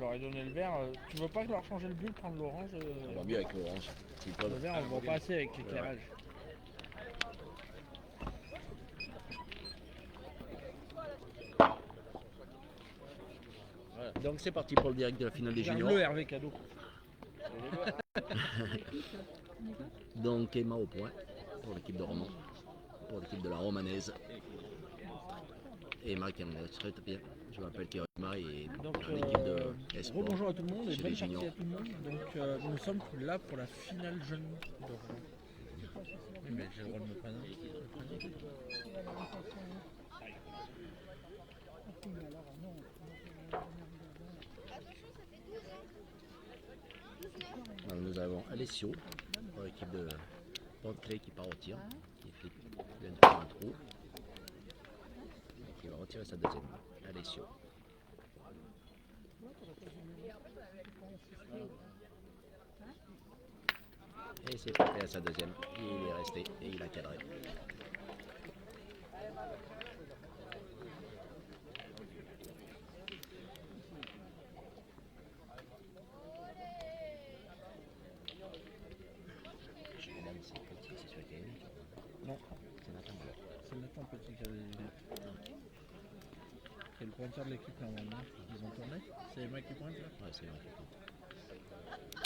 leur ai donné le vert. Tu veux pas leur changer le bulle, prendre l'orange On va mieux avec l'orange. Le vert, on le voit pas assez avec l'éclairage. Voilà. Donc c'est parti pour le direct de la finale des juniors. Le Hervé cadeau. Donc Emma au point pour l'équipe de Romans, pour l'équipe de la Romanaise. Emma qui en est très bien. Je m'appelle Emma et Donc, l'équipe de Esport. Bonjour à tout le monde et chez bonne les partie juniors. à tout le monde. Donc nous sommes là pour la finale jeune de Rouen. Oui, mais j'ai le droit de me prendre. Alors, nous avons Alessio pour l'équipe de Pontley qui part au tir, qui vient de faire un trou, et qui va retirer sa deuxième. Alessio. Et c'est parti à sa deuxième. Il est resté et il a cadré. Non, C'est Nathan Blanc. c'est Nathan Petit qui avait qui est le pointeur de l'équipe normalement. Ils ont tourné. C'est Emma qui pointe là. Ouais, c'est vrai.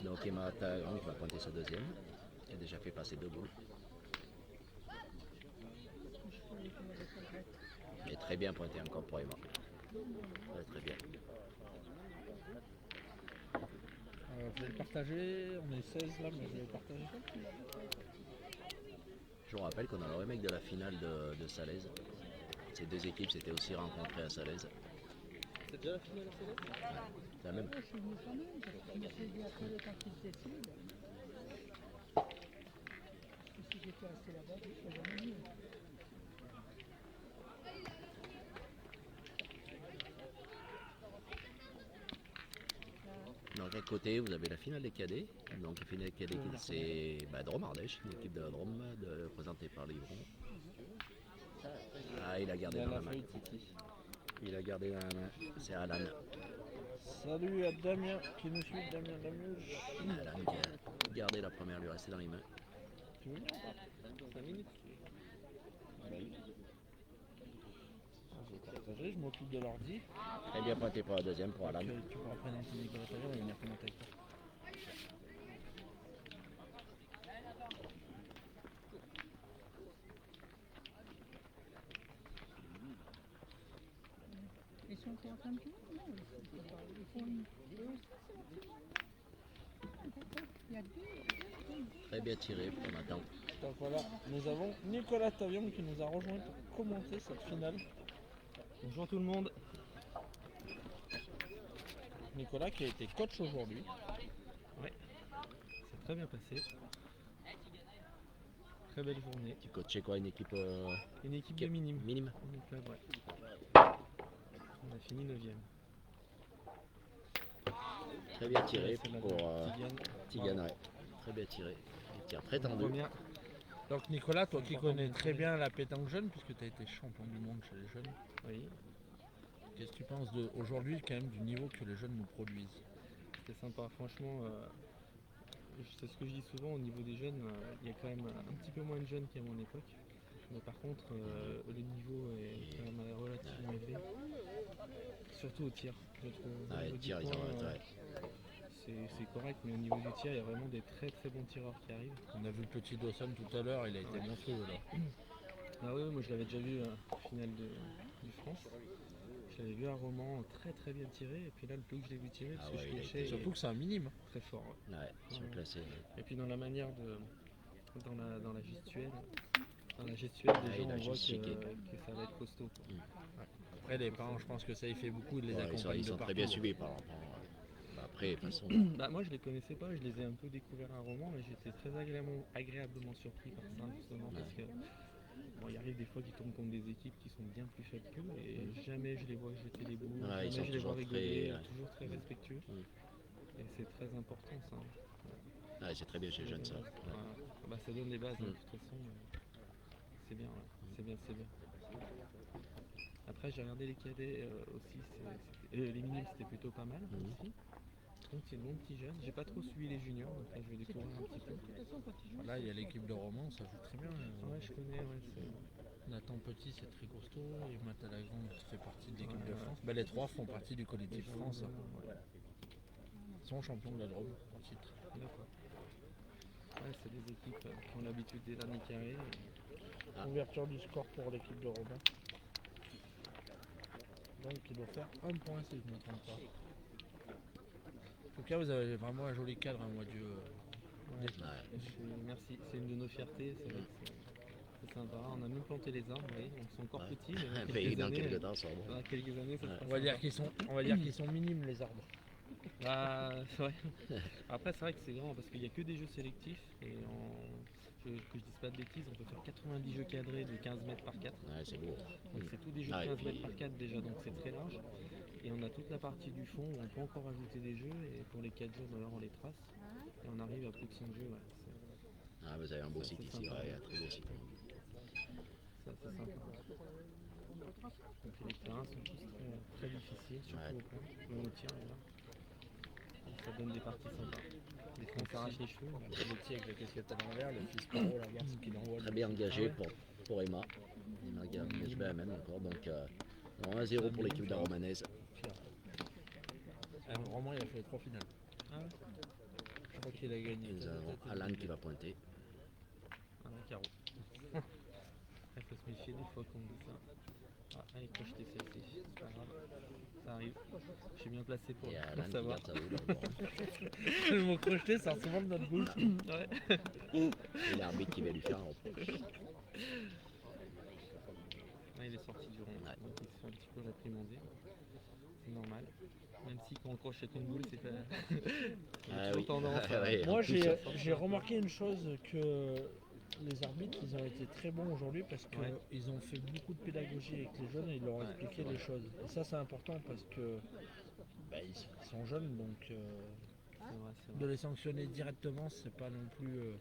Donc Emma Tagrand va pointer sa deuxième. Il a déjà fait passer 2 boules. Il est très bien pointé encore pour Emma. Ouais, très bien. Je vais le partager. On est 16 là, mais je vais le partager. Je vous rappelle qu'on a le remake de la finale de Salaise. Ces deux équipes s'étaient aussi rencontrées à Salaise. C'est déjà la finale à Salaise ? C'est la même. Je suis venu quand même, parce que je me suis dit après le temps qu'ils se décident. Parce que si j'étais resté là-bas, je serais jamais venu. Donc à côté, vous avez la finale des cadets. Donc la finale des cadets, c'est Drôme Ardèche, une équipe de Drôme représentée par Livron. Ah, il a gardé dans la main. Il a gardé dans la main. C'est Alan. Salut à Damien qui nous suit, Damien Lamuge. Alan qui a gardé la première, lui rester dans les mains. Tu veux bien ou pas 5 minutes. Je vais partager, je m'occupe de l'ordi. Très bien pointé pour la deuxième pour Alan. Tu pourras présenter Nicolas Taillon et venir commenter avec toi. Ils sont encore en train de jouer? Non, ils font une. Il y a deux. Très bien tiré pour Nathan. Donc voilà, nous avons Nicolas Taillon qui nous a rejoint pour commenter cette finale. Bonjour tout le monde. Nicolas qui a été coach aujourd'hui. C'est très bien passé. Très belle journée. Tu coachais quoi, une équipe Une équipe de minimes. minime? Mini club, ouais. On a fini 9ème. Très bien tiré C'est la pour Tigane. Tigane. Ouais. Très bien tiré. Il tire très tendu. Première. Donc Nicolas, toi qui connais très bien la pétanque jeune, puisque tu as été champion du monde chez les jeunes, Oui, qu'est-ce que tu penses aujourd'hui quand même du niveau que les jeunes nous produisent? c'est sympa. Franchement, c'est ce que je dis souvent au niveau des jeunes. Il y a quand même un petit peu moins de jeunes qu'à mon époque. Mais par contre, le niveau est quand même relativement élevé. Surtout au tir, je trouve. Au Ah, niveau les du tirs, ils point, ont ouais. c'est correct, mais au niveau du tir, il y a vraiment des très très bons tireurs qui arrivent. On a vu le petit Dawson tout à l'heure, il a été monstrueux là. Ah oui, moi je l'avais déjà vu en finale du France. Je l'avais vu à Romans très très bien tiré, et puis là le peu que je l'ai vu tirer, parce Ah que ouais, je il a fléchais, été- Surtout que c'est un minime. très fort. Ouais. Ouais, surclassé. Et puis dans la manière dans la gestuelle, des il gens a on voit juste checké. que ça va être costaud. Quoi. Après les parents, je pense que ça y fait beaucoup, ils les Ouais, accompagnent ils de sont partout. très bien suivis par rapport. Après, de toute façon, Bah, moi je les connaissais pas, je les ai un peu découverts à Romans, et j'étais très agréablement surpris par ça justement parce que bon, il arrive des fois qu'ils tombent contre des équipes qui sont bien plus faibles qu'eux et jamais je les vois jeter les boules, Ouais, ils jamais sont je les vois toujours rigoler, très- toujours très respectueux. Et c'est très important ça. ouais, c'est très bien chez les jeunes ça. Ouais. Bah, ça donne les bases, hein, Mm. de toute façon. C'est bien, ouais. C'est bien. Après, j'ai regardé les cadets aussi, les minimes c'était plutôt pas mal Mhm. aussi. Donc c'est de bons petits jeunes. J'ai pas trop suivi les juniors, donc là je vais découvrir un petit peu. Là, il y a l'équipe de Romans, ça joue très bien. Ouais, je connais, ouais, c'est. Nathan Petit, c'est très costaud. Et Matalagrande fait partie de l'équipe Ouais, de ouais. France. Bah, les trois font partie du collectif France. Ouais. Ils sont champions de la Drôme en titre. D'accord. Ouais, c'est des équipes qui ont l'habitude des derniers carrés. Ah. Ouverture du score pour l'équipe de Robin. Donc il doit faire un point si je ne me trompe pas. En tout cas, vous avez vraiment un joli cadre, hein, moi Dieu. Ouais. Ouais. Merci, c'est une de nos fiertés. C'est vrai que c'est sympa. On a même planté les arbres, vous voyez, donc ils sont encore Ouais. petits. Mais Mais dans quelques temps, ça va bon. dans quelques années, ça Ouais. sera On va sympa. dire qu'ils sont minimes les arbres. Bah, ouais. Après, c'est vrai que c'est grand parce qu'il n'y a que des jeux sélectifs. Et que je dise pas de bêtises, on peut faire 90 jeux cadrés de 15 mètres par 4. Ouais, c'est beau. Donc c'est tous des jeux Ah, de et 15 puis- mètres par 4 déjà, donc c'est très large. Et on a toute la partie du fond où on peut encore ajouter des jeux. Et pour les 4 jours, d'ailleurs, on les trace. Et on arrive à plus de 100 jeux. Ouais. Ah, vous avez un beau Ça, site c'est ici, sympa. ouais, un très beau site. C'est assez sympa. Donc les terrains sont tous très difficiles, surtout Ouais. au point. Mais on tire là. Et ça donne des parties sympas. Des fois on s'arrache les cheveux. mais- Le petit avec la casquette à l'envers, le fils Paro, la garce qui l'envoie. Très bien engagé Ah ouais. pour Emma. Emma Gabin encore. Donc 1-0 pour l'équipe de la Romanaise. Romain, il a fait les 3 finales. Ah ouais. Je crois qu'il a Et gagné. nous avons Alan qui va pointer. Ah ouais, carreau. Il faut se méfier des fois qu'on dit ça. Ah, allez, crocheter celle-ci, c'est pas grave. Ça arrive. Je suis bien placé pour Et Alan qui savoir. garde sa roue dans le bord. Le mot crocheté, ça ressort souvent de notre bouche. Ouais. Et l'arbitre qui va lui faire un reproche. Là, il est sorti du rond, Ouais. donc il se fait un petit peu réprimander. C'est normal. Même si quand on crochette une boule, c'est pas. On a Ah toujours oui. tendance à. Ouais, en Moi, plus, j'ai remarqué une chose, que les arbitres, ils ont été très bons aujourd'hui parce Ouais. qu'ils ont fait beaucoup de pédagogie avec les jeunes et ils leur ont Ouais, expliqué c'est les vrai. choses. Et ça, c'est important parce que bah, ils sont jeunes, donc C'est vrai, c'est de vrai. les sanctionner directement, c'est pas non plus.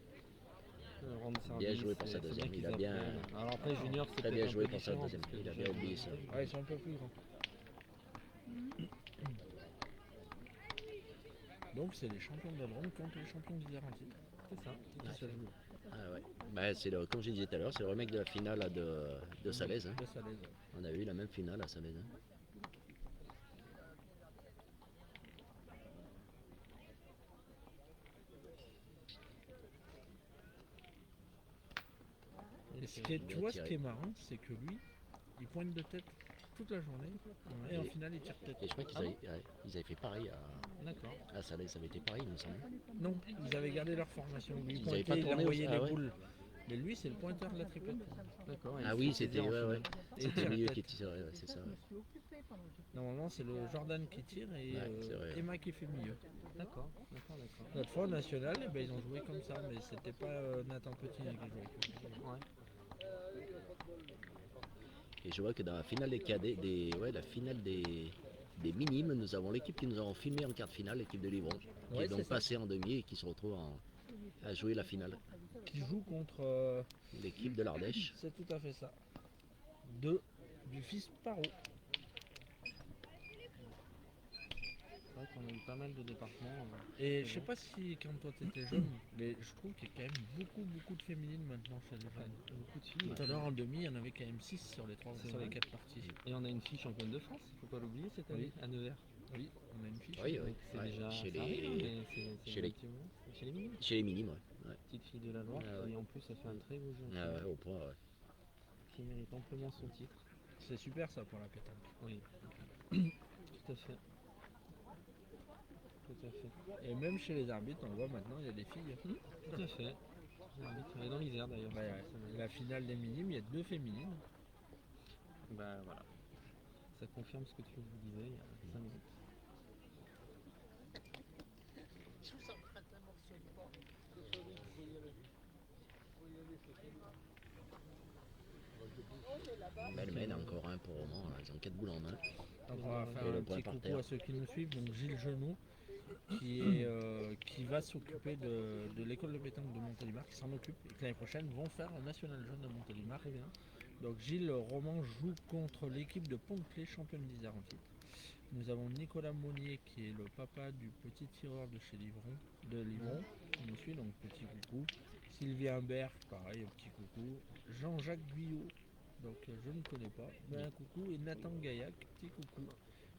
Rendre Bien service, joué pour sa c'est deuxième, bien il qu'ils a bien- apprennent. Alors après, junior, c'est Très peut-être bien un joué peu pour sa différent, deuxième. parce que Il a déjà, bien oublié ça. Ouais, ils sont un peu plus grands. Donc, c'est les champions de la Drôme contre les champions d'Isère en titre. C'est ça. Qui se jouent Ah ouais. Bah, c'est comme je disais tout à l'heure, c'est le remake de la finale là, de Salaise. Hein. de Salaise. On a eu la même finale à Salaise. Hein. Et ce qui est, tu vois, ce qui est marrant, c'est que lui, il pointe de tête toute la journée et en finale, il tire tête. Et je crois qu'ils Ah bon ils avaient fait pareil D'accord. à Salaise, ça avait été pareil, il me semble. Non, ils avaient gardé leur formation. Lui, il Ils avaient pointait, pas il tourné envoyait aussi. les Ah ouais. boules. Mais lui, c'est le pointeur de la triplette. D'accord. Ah oui, c'était ouais, ouais. Et C'était tire mieux tête. qui tirait, ouais, c'est ça. Ouais. Normalement, c'est le Jordan qui tire et Ouais, c'est vrai. Emma qui fait milieu. D'accord. Notre fois, au national, eh ben, ils ont joué comme ça, mais c'était pas Nathan Petit hein, qui jouait. Ouais. Et je vois que dans la finale des cadets, la finale des minimes, nous avons l'équipe qui nous avons filmé en quart de finale, l'équipe de Livron, qui Ouais, est donc c'est ça. passée en demi et qui se retrouve à jouer la finale. Qui joue contre. L'équipe de l'Ardèche. C'est tout à fait ça. Du fils Paro. C'est vrai qu'on a eu pas mal de départements. Et je sais pas si quand toi t'étais jeune, mais je trouve qu'il y a quand même beaucoup de féminines maintenant chez les jeunes. Beaucoup de filles. Tout à l'heure en demi, il y en avait quand même 6 sur les C'est sur les vrai. 4 parties. Et on a une fille championne de France, faut pas l'oublier cette année, à Nevers. Oui, on a une fiche. Oui, oui. Donc c'est Ouais, déjà. chez ça arrive, les- mais c'est chez les- effectivement- chez les minimes. Chez les minimes, ouais. Petite fille de la Loire, Ah ouais. et en plus elle fait un très beau jeu en Ah finale, ouais, au point, ouais. qui mérite amplement son titre. C'est super ça pour la pétanque. Oui. Tout à fait. Tout à fait. Et même chez les arbitres, on voit maintenant, il y a des filles. Tout à fait. Elle est dans l'Isère d'ailleurs. Bah, la finale des minimes, il y a 2 féminines. Bah voilà. Ça confirme ce que tu nous disais il y a 5 minutes. Belle mène, encore un pour Roman, là. Ils ont 4 boules en main. Donc on va faire Et le un point petit par coucou terre. à ceux qui nous suivent. Donc Gilles Genoux, qui va s'occuper de l'école de pétanque de Montélimar, qui s'en occupe et qui l'année prochaine vont faire un national jeune de Montélimar. Très bien. Donc Gilles Roman joue contre l'équipe de Pont-de-Clé, championne d'Isère en titre. Nous avons Nicolas Monnier qui est le papa du petit tireur de chez Livron, qui nous suit, donc petit coucou. Sylvie Humbert, pareil, un petit coucou. Jean-Jacques Guyot, donc je ne connais pas, mais un coucou. Et Nathan Gaillac, petit coucou.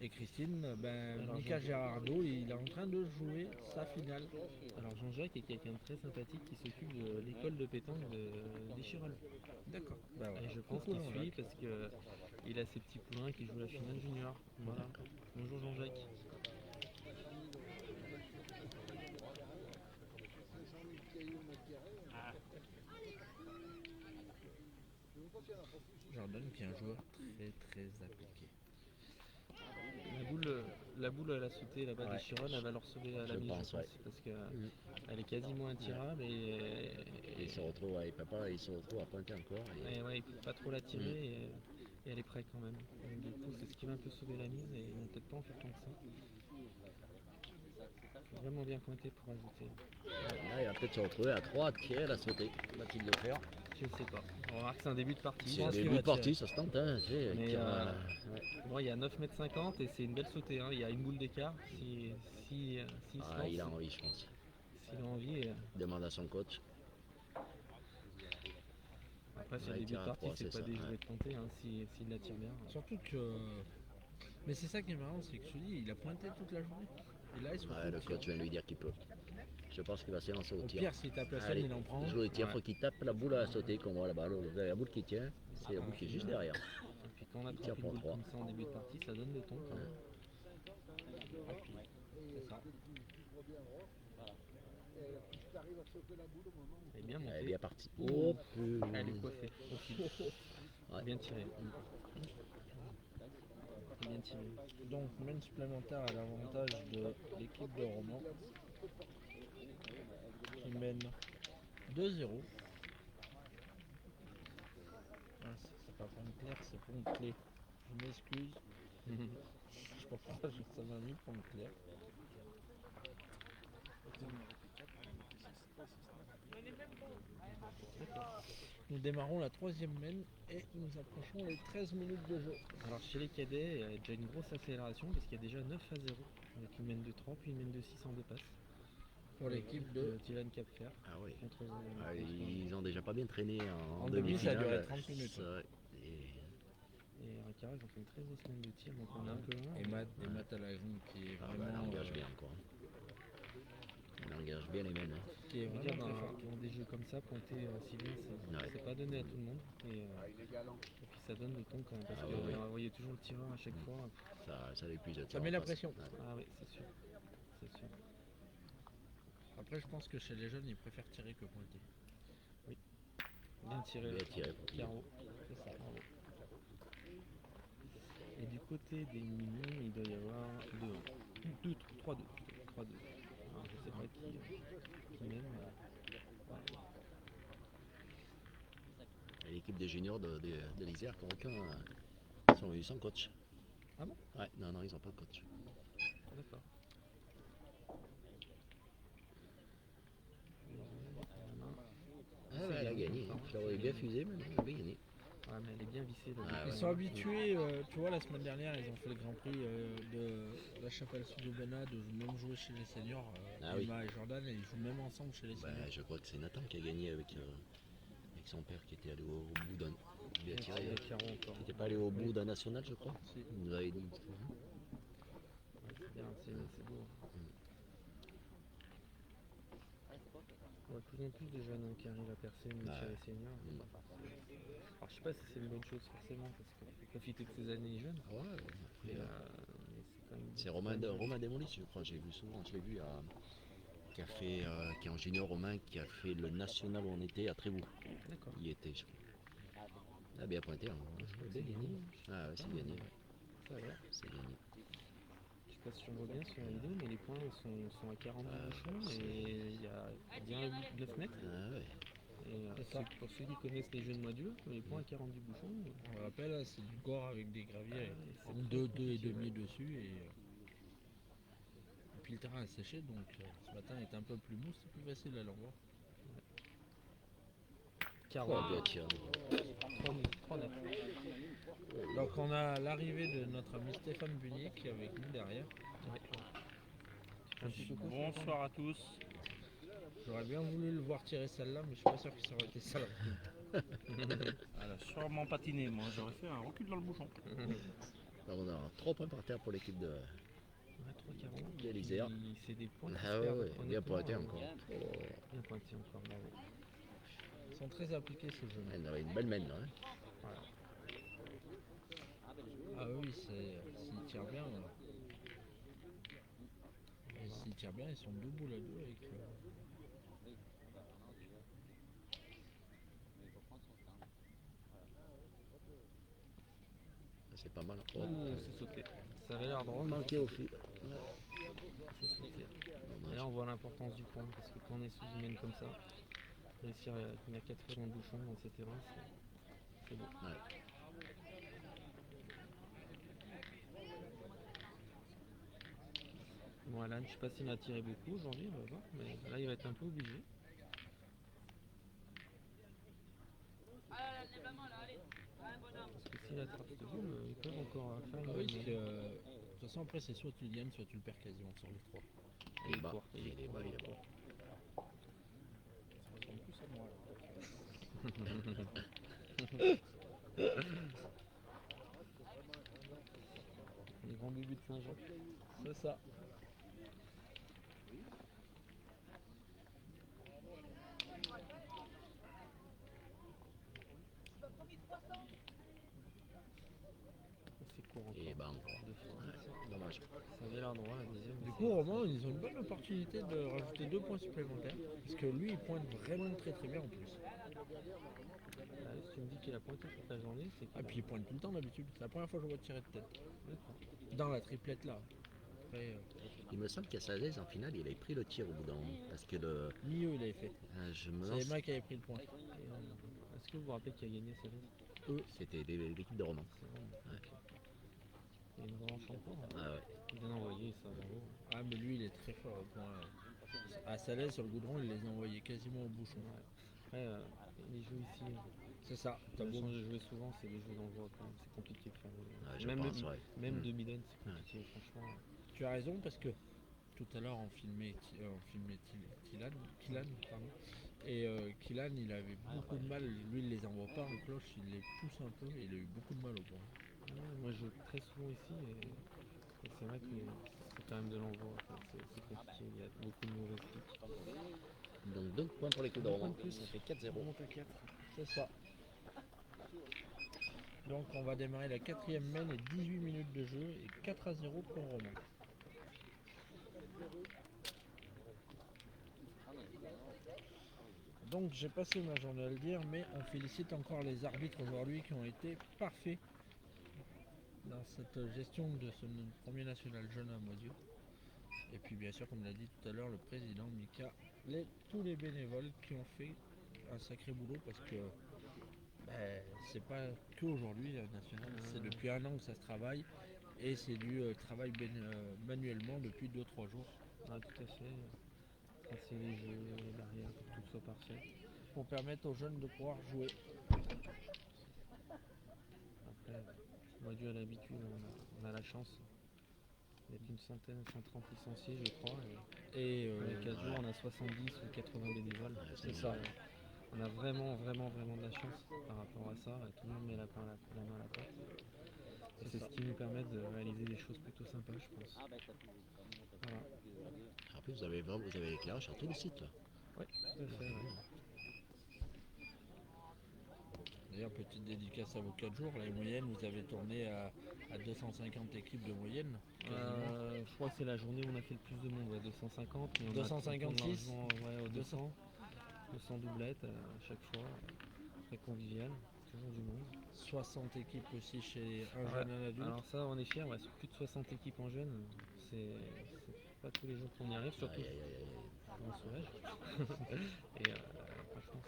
Et Christine, Alors, Mika Gérardo, il est en train de jouer sa finale. Alors Jean-Jacques est quelqu'un de très sympathique qui s'occupe de l'école de pétanque d'Échirolles. D'accord. Bah Et voilà. je pense Coucou, qu'il suit Jean-Jacques. parce qu'il a ses petits poulains qui jouent la finale junior. Voilà. Bonjour Jean-Jacques. Jordan qui est un joueur très très appliqué. La boule à la sauter là-bas Ouais. d'Échirolles, elle va leur sauver à la Je mise, pense, ouais. parce qu'elle est quasiment intirable et Il se retrouve, ouais, papa, il se retrouve à pointer encore. Et ouais, il ne peut pas trop la tirer et elle est prête quand même. Donc, du coup, c'est ce qui va un peu sauver la mise et ils vont peut-être pas en faire tant que ça. Faut vraiment bien pointer pour ajouter. là, il va peut-être se retrouver à 3 tirs, à sauter. Va-t-il le faire? Je ne sais pas. On remarque que c'est un début de partie. C'est pense le qu'il début va de partie, ça se tente. Hein, tu sais, Mais, ouais. Bon, il y a 9,50 m et c'est une belle sautée. Hein. Il y a une boule d'écart. S'il se lance, Ah, il a envie, je pense. s'il a envie. Il demande à son coach. Après, sur Ouais, le début il de tire à partie, trois, c'est c'est pas ça, déjoué ouais. de tenter hein, s'il la tire bien. Surtout que. Mais c'est ça qui est marrant, c'est que je te dis, il a pointé toute la journée. Et là, il se retrouve Ouais, le tir. coach vient lui dire qu'il peut. Je pense qu'il va se lancer au Au tir. pire, s'il tape la scène, Allez, il en prend. joue le tir, Ouais. faut qu'il tape la boule à sauter, qu'on voit là-bas. La boule qui tient, c'est la boule qui est juste derrière. Et puis quand on Il attrape tire une pour boule trois. comme ça en début de partie, ça donne le ton. Quand même. C'est ça. Elle est bien Elle est montée. bien partie. Oh, Elle est coiffée au fil. Ouais. Bien tiré. Bien tiré. Donc, main supplémentaire à l'avantage de l'équipe de Roman qui mène 2-0. Ah, c'est pas Pointe-Claire, c'est Pont-Clé. Je m'excuse. Je sais pas pourquoi ça m'a mis Pont-Claire. Nous démarrons la troisième main et nous approchons les 13 minutes de jeu. Alors chez les cadets, il y a déjà une grosse accélération parce qu'il y a déjà 9-0 avec une mène de 3 puis une mène de 6 en 2 passes. Pour l'équipe de. Dylan Capfer Ah oui. contre. Ah, ils ont déjà pas bien traîné en En demi, ça a duré demi-finale. 30 minutes. C'est vrai. Et Ricard, ils ont fait une très grosse mène de tir donc on est un peu loin. Et Matt Alagon qui est Ah, bah, vraiment. elle engage bien encore. Elle engage bien les mêmes. Qui est Je veux dire, vraiment très fort. dans des jeux comme ça, pointer si bien, c'est pas donné à tout le monde. Et puis ça donne le ton quand même parce Ah que ouais, ouais. vous voyez toujours le tireur à chaque fois. Ça l'épuise. le Ça tir met en la face. pression. Ouais. Ah oui, c'est sûr. C'est sûr. Après, je pense que chez les jeunes, ils préfèrent tirer que pointer. Bien tiré. Bien tiré pour Guillaume. Carreau. C'est ça. Bravo. Et du côté des minions, il doit y avoir 3-2. 3-2. Alors, je sais pas qui mène. Voilà. Et l'équipe des juniors de l'Isère qui ont aucun. Ils sont venus sans coach. Ah bon? Ouais, non, ils ont pas de coach. D'accord. Ah ouais, elle a gagné. Je l'aurais bien fusé, mais elle a bien gagné. Ouais, mais elle est bien vissée. Là, Ah Ils ouais. sont habitués, tu vois, la semaine dernière, ils ont fait le Grand Prix de la Chapelle sud Aubenas, de même jouer chez les seniors, Ah oui. Emma et Jordan, et ils jouent même ensemble chez les Bah, seniors. je crois que c'est Nathan qui a gagné avec son père qui était allé au bout d'un. Il a tiré. Il y a Carreau encore. Il n'était pas allé au bout d'un national, je crois. Si. Il nous avait dit. Ouais, c'est bien, c'est beau. On voit de plus en plus de jeunes qui arrivent à percer même Ah chez ouais. les seniors. Mm. Alors je sais pas si c'est une bonne chose forcément parce qu'il faut profiter de ces années jeunes. Ouais, Mais, ouais. mais c'est quand même. C'est Romain Desmolis, je crois, j'ai vu souvent, je l'ai vu, qui est en junior romain, qui a fait le national où on était à Trévoux. D'accord. Il y était, je crois. Il a bien pointé, hein. C'est gagné. Ah ouais, c'est gagné, ouais. Ça va. C'est gagné. Je sais pas si on voit bien sur la vidéo, mais les points sont à 40 bouchons c'est- et il y a bien 9 mètres. Ah ouais. Et C'est ça. pour ceux qui connaissent les jeux de module, les points à 40 bouchons. On rappelle, c'est du gore avec des graviers, c'est avec très 2 compliqué, et demi ouais. dessus, et puis le terrain a séché, donc ce matin est un peu plus mou, c'est plus facile à l'envoi. 40. Oh, bien tiré. 3-9. Donc on a l'arrivée de notre ami Stéphane Bunier qui est avec nous derrière. Ouais. Un petit coucou. Bonsoir à tous. J'aurais bien voulu le voir tirer celle-là, mais je suis pas sûr que ça aurait été ça la coupe. Elle a sûrement patiné, moi j'aurais fait un recul dans le bouchon. Alors, on a 3 points par terre pour l'équipe de. Ouais, 3-40. L'Elysère. C'est des points. qui Ah se ouais, perdent, ouais, bien honnêtement, pointé encore. Bien pointé encore, bravo. Ils sont très appliqués ces jeux. Elle avait une belle mène là. Hein. Voilà. Ah oui, s'ils tirent bien. Et s'ils tirent bien, ils sont debout là-dedans avec. C'est pas mal. Oh, Ouh, c'est sauté. Ça avait l'air drôle. manqué au fil. C'est sauté. Et là, on voit l'importance du point, parce que quand on est sous une mène comme ça, réussir à tenir 4 fois dans le bouchon dans ces terrains, c'est beau. Ouais. Bon, Alan, je sais pas s'il a tiré beaucoup aujourd'hui, on va voir, mais là, il va être un peu obligé. Parce que s'il attrape ce boule, ils peuvent encore faire une Ah oui, bonne parce mène. que de toute façon, après, c'est soit tu le gagnes, soit tu le perds quasiment sur les trois. Il est bas. court, Il est bas, il est bas. Ça ressemble plus à moi. Les grands bubus de Saint-Jean. C'est ça. C'est court encore. Il est bas encore. Deux fois. Ouais, dommage. Ça avait l'air droit, la deuxième. Du mais coup, Romain, ils ont une bonne opportunité de rajouter 2 points supplémentaires. Parce que lui, il pointe vraiment très très bien en plus. Ah, si tu me dis qu'il a pointé toute la journée, c'est qu'il Ah, puis il pointe tout le temps d'habitude. C'est la première fois que je vois tirer de tête. D'accord. Dans la triplette là. Après, Il me semble qu'à Sadez, en finale, il avait pris le tir au bout d'un moment. Parce que le. Milieu, il avait fait. Je me C'est lance. Emma qui avait pris le point. Et, est-ce que vous vous rappelez qui a gagné cette année? C'était l'équipe de Roman. C'est vraiment. Ouais. Ok. Il y a une revanche encore. Hein. Ah ouais. Bien envoyé, ça, bravo. Ah, mais lui, il est très fort au point. À Salais, sur le goudron, il les envoyait quasiment au bouchon. Ouais. Après, les jeux ici, C'est ça. t'as T'as beau. chance de jouer souvent, c'est des jeux d'envoi quand même. C'est compliqué de faire. Ouais, je même pense, ouais. même Mm. 2000 c'est compliqué, franchement. Tu as raison parce que tout à l'heure on filmait Kylan, pardon. Et Kylan, il avait beaucoup de mal. Lui, il les envoie pas en cloche, il les pousse un peu et il a eu beaucoup de mal au point. Ouais, moi, je joue très souvent ici et c'est vrai que c'est quand même de l'envoi. Enfin, c'est compliqué, il y a beaucoup de mauvaises piques. Donc 2 points pour l'équipe de Deux Roman. points de plus. Ça fait 4-0. On monte à 4. C'est ça. Donc on va démarrer la 4e main et 18 minutes de jeu et 4-0 pour Romain. Donc j'ai passé ma journée à le dire, mais on félicite encore les arbitres aujourd'hui qui ont été parfaits dans cette gestion de ce premier national jeune à Moisieux. Et puis bien sûr, comme l'a dit tout à l'heure le président Mika, tous les bénévoles qui ont fait un sacré boulot parce que c'est pas qu'aujourd'hui la nationale, c'est depuis un an que ça se travaille et c'est du travail manuellement depuis 2-3 jours. Ah, tout à fait. Tracer les jeux, l'arrière pour que tout soit parfait. Pour permettre aux jeunes de pouvoir jouer. Après, moi, dû à l'habitude, on a la chance d'être une centaine, 130 licenciés, je crois. Et Et les 4 jours, on a 70 ou 80 bénévoles. Ouais, c'est ça. On a vraiment de la chance par rapport à ça. Tout le monde met la main à la pâte. Et c'est ce qui nous permet de réaliser des choses plutôt sympas, je pense. Voilà. Après, vous avez l'éclairage sur tous les sites là. Oui, tout à fait. Ouais. D'ailleurs, petite dédicace à vos 4 jours, les moyennes, vous avez tourné à 250 équipes de moyenne. quasiment. Je crois que c'est la journée où on a fait le plus de monde, ouais, 250. Mais on 256, a ouais, au 200 doublettes à chaque fois, très convivial, toujours du monde. 60 équipes aussi chez un Ouais, jeune, un adulte. alors ça, on est fiers, ouais, sur plus de 60 équipes en jeunes, c'est pas tous les jours qu'on y arrive, surtout Aïe, aïe, aïe, aïe. en sauvage. Et franchement,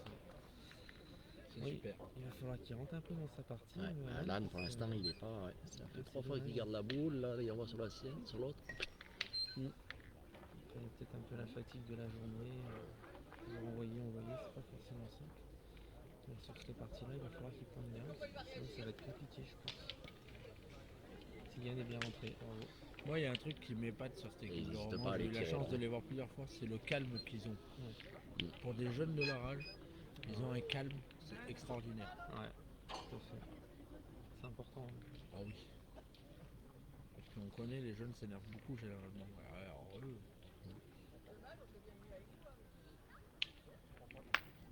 C'est oui, super. il va falloir qu'il rentre un peu dans sa partie. Ouais, mais Alan, parce pour que- l'instant, il est pas. Ouais. Ça fait Ouais, 3 c'est fois qu'il dommage. garde la boule, là, il envoie sur la sienne, sur l'autre. Il y a peut-être un peu la fatigue de la journée. Envoyer, c'est pas forcément simple. Donc sur cette partie-là, il va falloir qu'il pointe bien. Sinon, ça va être compliqué, je pense. Tigane est bien rentré. Bravo. Moi, il y a un truc qui m'épate sur cette Et équipe ils de hésitent Romans, pas à j'ai les eu la tirer, chance là. de les voir plusieurs fois, c'est le calme qu'ils ont. Mm. Pour des jeunes de leur âge, ils ont un calme, c'est extraordinaire. Ouais, tout à fait. C'est important. Ah oui. Parce qu'on connaît, les jeunes s'énervent beaucoup généralement. Alors eux,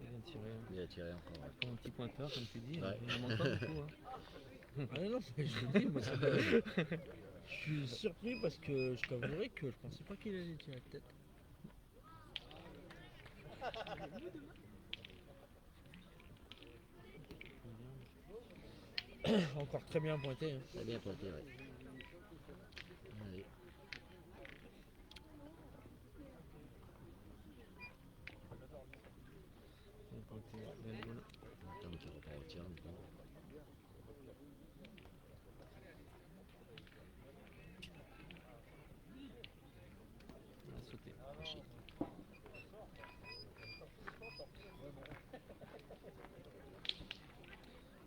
Il vient de tirer. Bien tiré encore. Ouais. Pour un petit pointeur, comme tu dis, Ouais. il n'en manque pas beaucoup. Hein. ah non, mais je vous dis, moi, je suis surpris parce que je t'avouerai que je pensais pas qu'il allait tirer la tête. Encore très bien pointé. Hein. Très bien pointé, ouais. Allez. Bien pointé, belle boule. Attends qu'il repart au tir maintenant. Il a sauté. Lâché.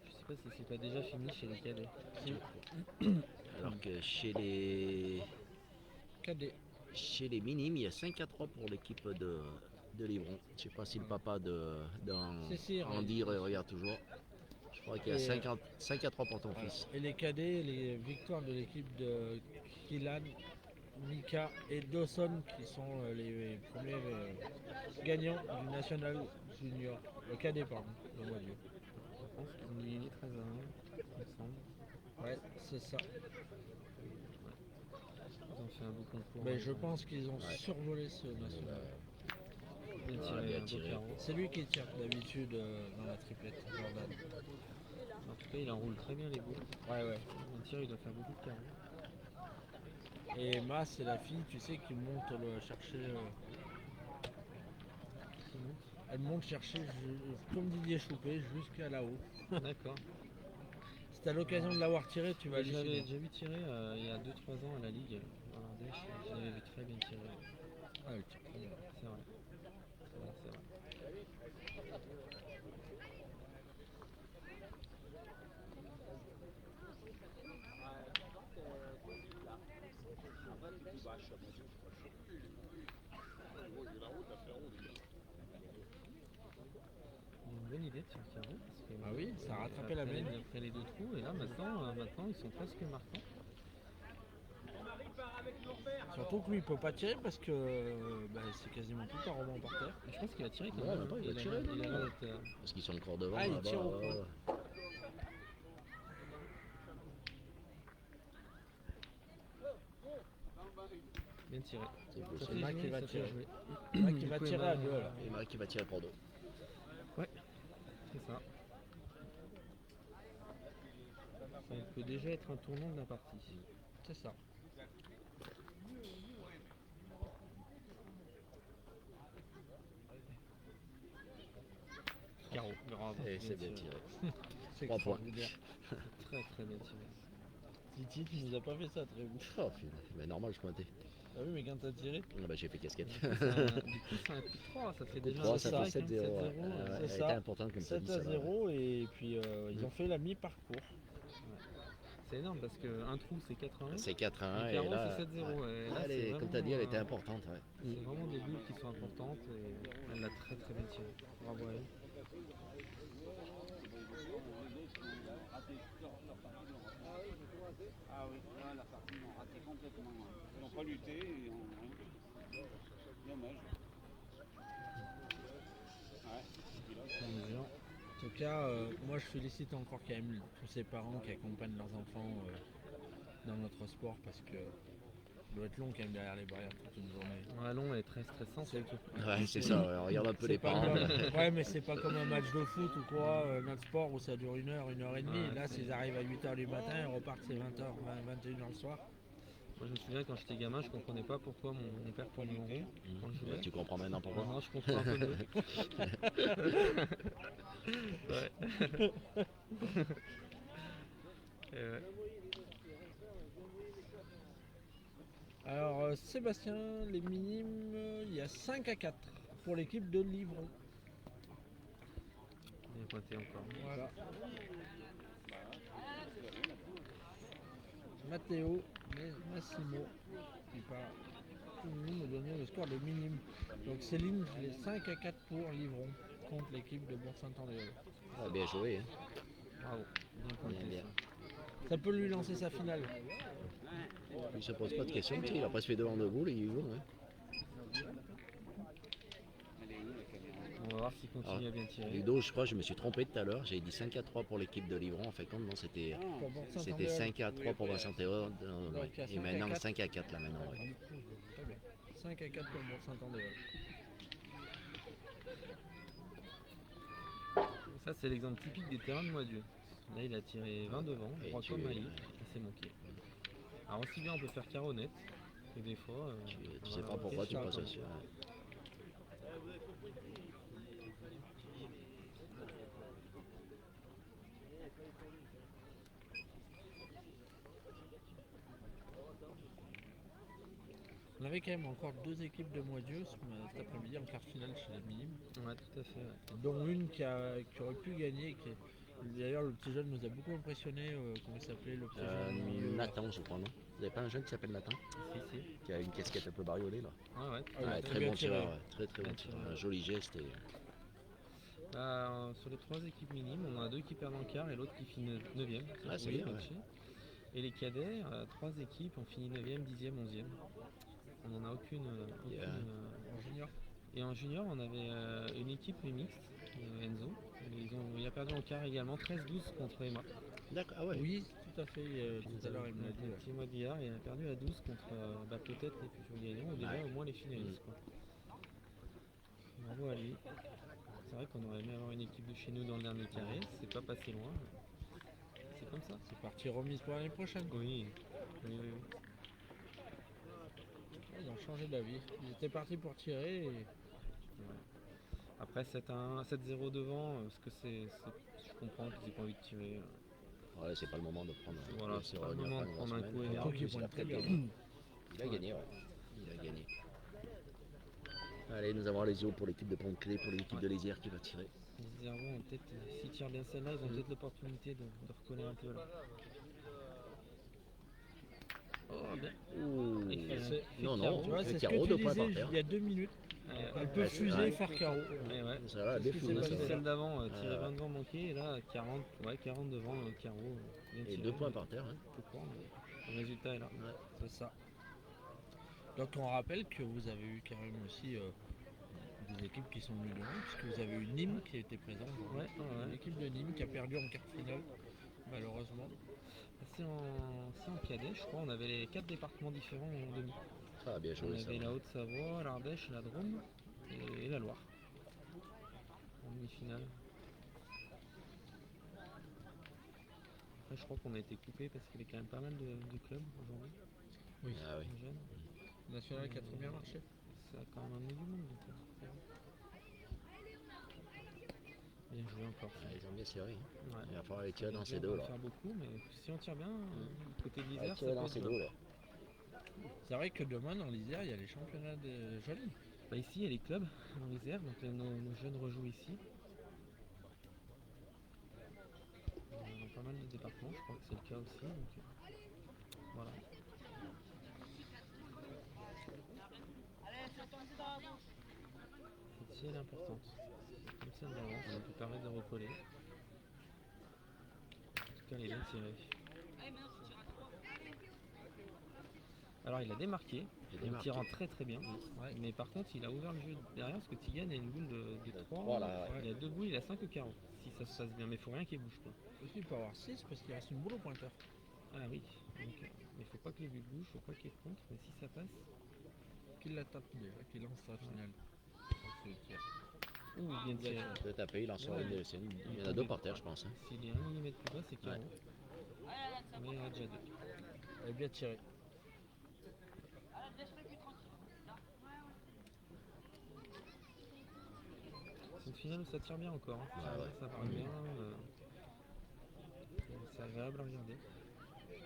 Je sais pas si c'est pas déjà fini chez les cadets. Alors que chez Cadet. les minimes, il y a 5-3 pour l'équipe de Livron. Je sais pas si le papa Si, Andy regarde toujours. Je crois qu'il y a Et, 5-3 pour ton Voilà. fils. Et les cadets, les victoires de l'équipe de Kylan, Mika et Dawson qui sont les premiers gagnants du National Junior. Le cadet, pardon. Le mois de Dieu. Je pense qu'il est 13 à 1, il me semble. Ouais, c'est ça. Ils ont fait un beau concours. Mais je pense qu'ils ont Ouais. survolé ce national. Bien Ah, tiré, bien un beau tiré. carreau. C'est lui qui tire d'habitude dans la triplette, Jordan. En tout cas, il enroule très bien les boules. Ouais, ouais. Un tir, il doit faire beaucoup de carreaux. Et Emma, c'est la fille, tu sais, qui monte le chercher. Sinon, Elle monte chercher, comme Didier Choupé, jusqu'à là-haut. d'accord. Si t'as l'occasion de l'avoir tiré, tu vas Je l'avais halluciner. déjà vu tirer il y a 2-3 ans à la Ligue. En Ardèche, je l'avais vu très bien tirer. Ah, elle tire très bien. C'est vrai. C'est vrai, c'est vrai. Il y a une bonne idée de tirer carreau. Parce que, Ah oui, ça a rattrapé la après mêle. après les deux trous. Et là, maintenant ils sont presque marquants. Surtout que lui, il peut pas tirer parce que c'est quasiment tout un roman par terre. Mais je pense qu'il va tirer quand Ouais, même. attends, il va a tirer, l'air- il a non, l'air non. d'être, Parce qu'ils sont encore devant. Ah, il là-bas, tire au ouais, point. ouais. bien tiré. C'est beau, Ça ça. fait Mac jouer, qui va ça fait tirer. jouer. Mac qui Du va coup, tirer à Emma, deux là. Et Mac qui va tirer pour deux. C'est ça. Ça peut déjà être un tournant de la partie. C'est ça. Carreau, bravo. Et c'est bien tiré. C'est 3 points. extraordinaire. Très très bien tiré. Titi, tu nous as pas fait ça très bien. Oh, putain. Mais normal, je pointais. Ah oui, mais quand t'as tiré, Ah bah, j'ai fait casquette. Du coup, c'est un coup de 3, ça fait déjà 3, un ça ça, fait 7-0. 7-0, ouais. c'est Elle ça. était importante comme ça 7 dit. à ça va. 0 et puis ils ont fait la mi-parcours. C'est énorme parce qu'un trou c'est 4-1. C'est 4-1 Un et carreau là, c'est 7-0. Et là, elle c'est est, comme tu as dit, elle vraiment, était importante. Ouais. C'est vraiment des bulles qui sont importantes et elle l'a très très bien tiré. Bravo à elle. Ah oui, là, la partie, ils ont raté complètement. Ils n'ont pas lutté et on... Dommage. Ouais, Amusant. En tout cas, moi je félicite encore quand même tous ces parents qui accompagnent leurs enfants dans notre sport parce que ça doit être long quand même derrière les barrières toute une journée. Ouais, long et très stressant surtout. Ouais, c'est ça. Ouais. Regarde un peu les C'est pas parents. comme- Ouais, mais c'est pas comme un match de foot ou quoi, notre sport où ça dure 1 heure et demie. Ouais, Là, c'est- s'ils arrivent à 8h du matin, ils repartent, c'est 20h, 21h le soir. Moi je me souviens quand j'étais gamin, je comprenais pas pourquoi mon père tournait en rond quand je jouais. Tu comprends maintenant pourquoi. Maintenant je comprends un peu mieux. Ouais. Et ouais. Alors, Sébastien, les minimes, il y a 5 à 4 pour l'équipe de Livron. Bien pointé encore. Voilà. Matteo Massimo qui part nous donner le score de minime. Donc Céline, les 5 à 4 pour Livron contre l'équipe de Bourg-Saint-Andéol. Ah, bien joué. Hein. Bravo. Bien pointé. Bien. Ça. Ça peut lui lancer sa finale. Il se pose pas de questions, tu sais, il a presque fait devant de boule et il joue. Hein. Elle est où la caméra? On va voir s'il continue à bien tirer. Ludo, je crois que je me suis trompé tout à l'heure. J'ai dit 5 à 3 pour l'équipe de Livron. En fait, compte, non, c'était Pour Bourg-Saint-Andéol. 5 à 3 pour Bourg-Saint-Andéol. Donc, il y a Et 5 à maintenant 4. 5 à 4 là maintenant. Ouais. Très bien. 5 à 4 pour Bourg-Saint-Andéol. Ça, c'est l'exemple typique des terrains de Moisieux. Là, il a tiré 20 devant, Et droit tu- comme Maï, et c'est manqué. Alors, aussi bien on peut faire carreau net, que des fois. Tu on sais va pas pourquoi tu rater passes sur un dessus. carreau. On avait quand même encore 2 équipes de Moisieux cet après-midi en quart finale chez les minimes. Ouais, tout à fait. Ouais. Dont une qui aurait pu gagner. D'ailleurs, le petit jeune nous a beaucoup impressionné. Comment il s'appelait le petit jeune Nathan, je crois, non? Vous n'avez pas un jeune qui s'appelle Nathan? Si, si. Qui a une casquette un peu bariolée là? Ah ouais. Ah, Ouais, il a très bien bon tiré. tireur, ouais. Très très bon Bien tireur. tiré. Un joli geste. Et... Sur les 3 équipes minimes, on en a 2 qui perdent en quart et l'autre qui finit 9ème. Ah, c'est bien, ouais. Et les cadets, 3 équipes ont fini 9ème, 10ème, 11ème. On n'en a aucune. Yeah. En junior. Et en junior, on avait une équipe mixte, Enzo. Il a perdu en quart également, 13-12 contre Emma. D'accord, ah ouais. Oui, tout à fait. Tout à l'heure, il me l'a dit. Un petit mois d'hier, il a perdu à 12 contre peut-être les futurs gagnants, ou déjà Ouais. au moins les finalistes. Quoi. Bravo à lui. C'est vrai qu'on aurait aimé avoir une équipe de chez nous dans le dernier carré, c'est pas passé loin. C'est comme ça. C'est parti remise pour l'année prochaine. Oui. Oui. Ils ont changé d'avis. Ils étaient partis pour tirer. Et... Après 7-1, 7-0 devant, parce que je comprends qu'ils n'aient pas envie de tirer. Ouais, c'est pas le moment de prendre. Voilà, de c'est se pas le revenir moment après de une prendre un grosse coup semaine. énorme. Et en plus, il a très bien. Il a Ouais. gagné, ouais. Il a gagné. Allez, nous avons les yeux pour l'équipe de Pont-Clé, pour l'équipe de Lézières qui va tirer. Les Zervons, peut-être, s'ils tirent bien celle-là, ils ont peut-être l'opportunité de recoller un peu là. Oh, bien. Ouh. Il fait Non, carreau. non, Tu vois, le c'est ce carreau, que tu 2 points par disais terre. il y a 2 minutes. Elle peut Ouais, fuser ouais. et faire carreau. Ouais, ouais. Ça va, bien Qu'est-ce qui fou. s'est ça. passé Celle d'avant, tiré Ouais. 20 devant manqué, et là 40, ouais, 40 devant, carreau. Bien Et tiré. 2 points par terre. Hein. Peu court, mais le résultat est là. Ouais. C'est ça. Donc on rappelle que vous avez eu quand même aussi des équipes qui sont venues de loin, puisque vous avez eu Nîmes qui était présente. Ouais, ouais. L'équipe de Nîmes qui a perdu en quart finale, malheureusement. C'est en cadet, je crois. On avait les 4 départements différents en demi. Ah, bien On joué ça. avait la Haute-Savoie, l'Ardèche, la Drôme et la Loire. En demi-finale. Après, je crois qu'on a été coupé parce qu'il y avait quand même pas mal de clubs aujourd'hui. Ah oui. de jeunes. National qui a très bien marché. Ça a quand même amené du monde. Donc, bien joué encore. Ah, ils ont bien serré. Hein. Ouais. Il va falloir les tirer dans On ces va deux là. faire beaucoup, mais si on tire bien, côté de Il va l'Isère, ça tirer peut dans être ces jouable. deux là. C'est vrai que demain dans l'Isère, il y a les championnats de jeunes. Bah, ici, il y a les clubs dans l'Isère, donc nos jeunes rejouent ici. Dans pas mal de départements, je crois que c'est le cas aussi. Donc, voilà. Celle-ci, elle est importante. Comme ça, elle avance, ça peut permettre de recoller. En tout cas, elle est bien tirée. Alors, il a démarqué, Il a en démarqué. tirant très très bien. Ouais, mais par contre, il a ouvert le jeu derrière parce que Tigane a une boule de 3. trois, là, ouais. Il a 2 boules, il a 5 carreaux. Si ça se passe bien, mais il faut rien qu'il bouge. Quoi. Aussi, il peut avoir 6 parce qu'il reste une boule au pointeur. Ah oui, donc, mais il faut pas que les buts bougent, faut pas qu'il contre, mais si ça passe. Qu'il la tape déjà, qu'il lance sa finale. C'est le tir. Ouh, bien tiré. De taper, il en sort une de scène. Il y en a 2 par terre, je pense. Hein. S'il est 1 mm plus bas, c'est carreau. Mais il y en a déjà 2. Elle est bien tirée. C'est une finale où ça tire bien encore. Hein. Ah ouais. Ça part bien. C'est agréable à regarder.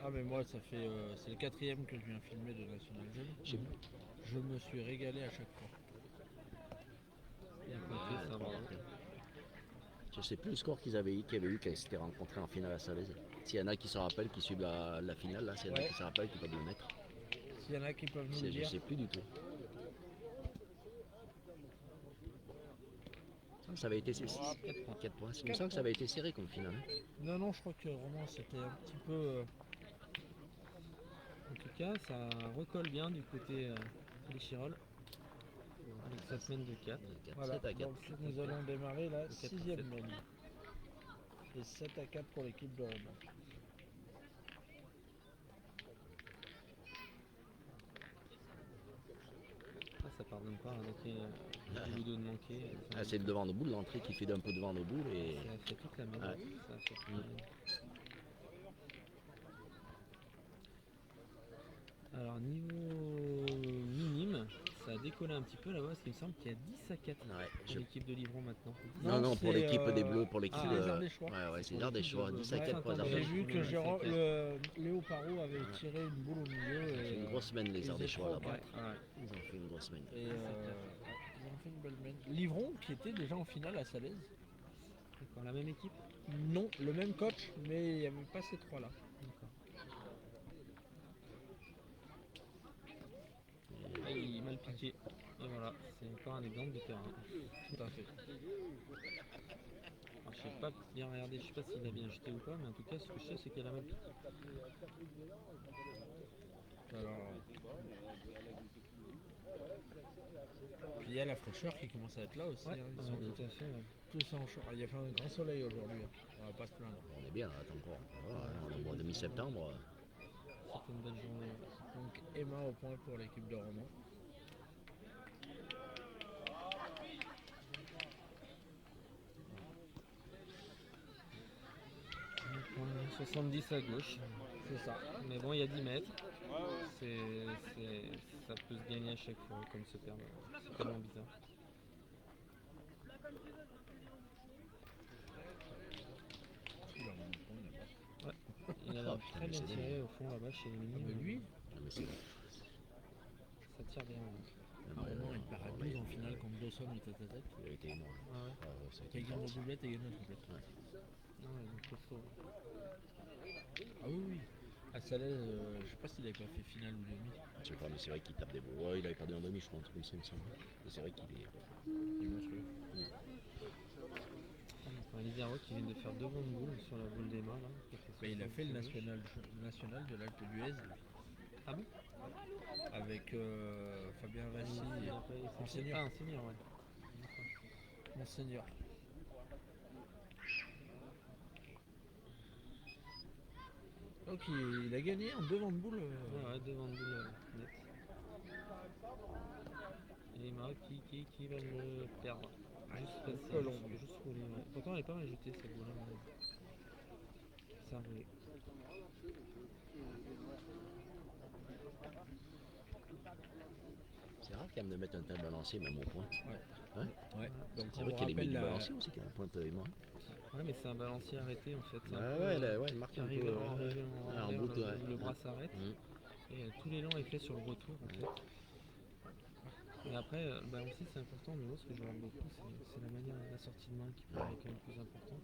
Ah mais moi ça fait c'est le 4e que je viens filmer de National Jeune. Je me suis régalé à chaque fois. Bien pointé, ça bravo. Je sais plus le score qu'ils avaient eu quand ils s'étaient rencontrés en finale à Salaise. S'il y en a qui se rappellent, qui suivent la finale, là, s'il y en a Ouais. qui se rappellent, qui peuvent nous le mettre. S'il y en a qui peuvent nous le Je dire. sais plus du tout. Ça avait été 4 points. Il me semble que ça avait été serré comme finale. Hein. Non, non, je crois que vraiment c'était un petit peu. En tout cas, ça recolle bien du côté des Chirolles. Avec sa semaine de 4. Voilà, 7 à 4. donc nous allons démarrer la Le 4 à 6e 7. mène. Et 7 à 4 pour l'équipe de Roman. Ça pardonne pas avec les deux de manquer. Ah, c'est le devant de boule, l'entrée qui fait d'un peu devant de boule. Et... Ça a fait toute la main. Ouais. Ça a fait toute la main. Alors niveau minime, ça a décollé un petit peu là-bas parce qu'il me semble qu'il y a 10 à 4 Ouais, pour je- l'équipe de Livron maintenant. Non, pour c'est, l'équipe des Bleus, pour l'équipe c'est les Ardéchois. Ouais, ouais, c'est les Pour Ardéchois. l'équipe 10 à de- 4 pour les Ouais, J'ai Ardéchois. vu que Léo Parot avait Ouais. tiré une boule au milieu. Ils ont fait Et, une grosse semaine, les ils Ardéchois, étaient là-bas. trois, Ouais. Ils ont fait une grosse semaine. Et ils ont fait une belle mène. Livron qui était déjà en finale à Salaise. D'accord, la même équipe. Non, le même coach, mais il n'y avait pas ces trois-là. D'accord. Ah, il est mal piqué. Et voilà, c'est encore un exemple de terrain. Tout à fait. Alors, je sais pas bien regarder, je sais pas s'il a bien jeté ou pas, mais en tout cas, ce que je sais, c'est qu'il a mal piqué. Alors, puis il y a la fraîcheur qui commence à être là aussi. Ouais, Hein. Ils sont tout à fait. Ouais. tous en chaud. Il y a fait un grand soleil aujourd'hui. Hein. On va pas se plaindre. On est bien, là, encore. Voilà, hein, on est au mois de mi-septembre. C'était une belle journée. Donc Emma au point pour l'équipe de Romans. Donc, 70 à gauche. C'est ça. Mais bon, il y a 10 mètres. Ouais, ouais. Ça peut se gagner à chaque fois, comme se perdre. C'est tellement bizarre. Il a l'air Oh, putain, très mais bien c'est tiré dingue. au fond là-bas chez les Ah, mini. mais lui, Non, mais c'est Ça tire bien. Romans, il part à 12 en finale contre Dawson du tête-à-tête. Il a été énorme. Ah ouais. Ça a Qui été a gagné fort. une doublette et gagné une doublette. Non, il est costaud. Ah oui, oui. À Salaise, je sais pas s'il avait pas fait finale ou demi. Je sais pas, mais c'est vrai qu'il tape des boules. Ouais, il avait perdu en demi, je crois, un truc comme ça, il me semble. Mais c'est vrai qu'il est. Il est monstrueux. Enfin, Lisero qui vient de faire 2 bonnes boules sur la boule des mains là. Mais il a fait le national de l'Alpe d'Huez Ah bon avec Fabien Vassy Il et a pas- il s'en- Monseigneur. Ah, un senior, ouais. Monseigneur. Donc il a gagné en devant de boule. Ouais, ouais, 2 bonnes boules net. Et Emma qui va le perdre. Juste passer, peu longue. juste rouler. Ouais. Pourtant, elle est pas mal jetée cette boule. Ça a roulé. C'est rare quand même de mettre un tel balancier, même au point. Ouais. Donc C'est on vrai vous qu'elle est mis rappelle du la... balancier aussi, qu'elle pointe Emma. Ouais, mais c'est un balancier arrêté en fait. C'est un Ouais, peu, ouais, elle marque qui un arrive peu. en Ouais, en envers, bout de. le bras s'arrête. Et tout l'élan est fait sur le retour en fait. Et après, balancer c'est important, mais moi ce que je regarde beaucoup c'est la manière de la sortie de main qui peut être quand même plus importante.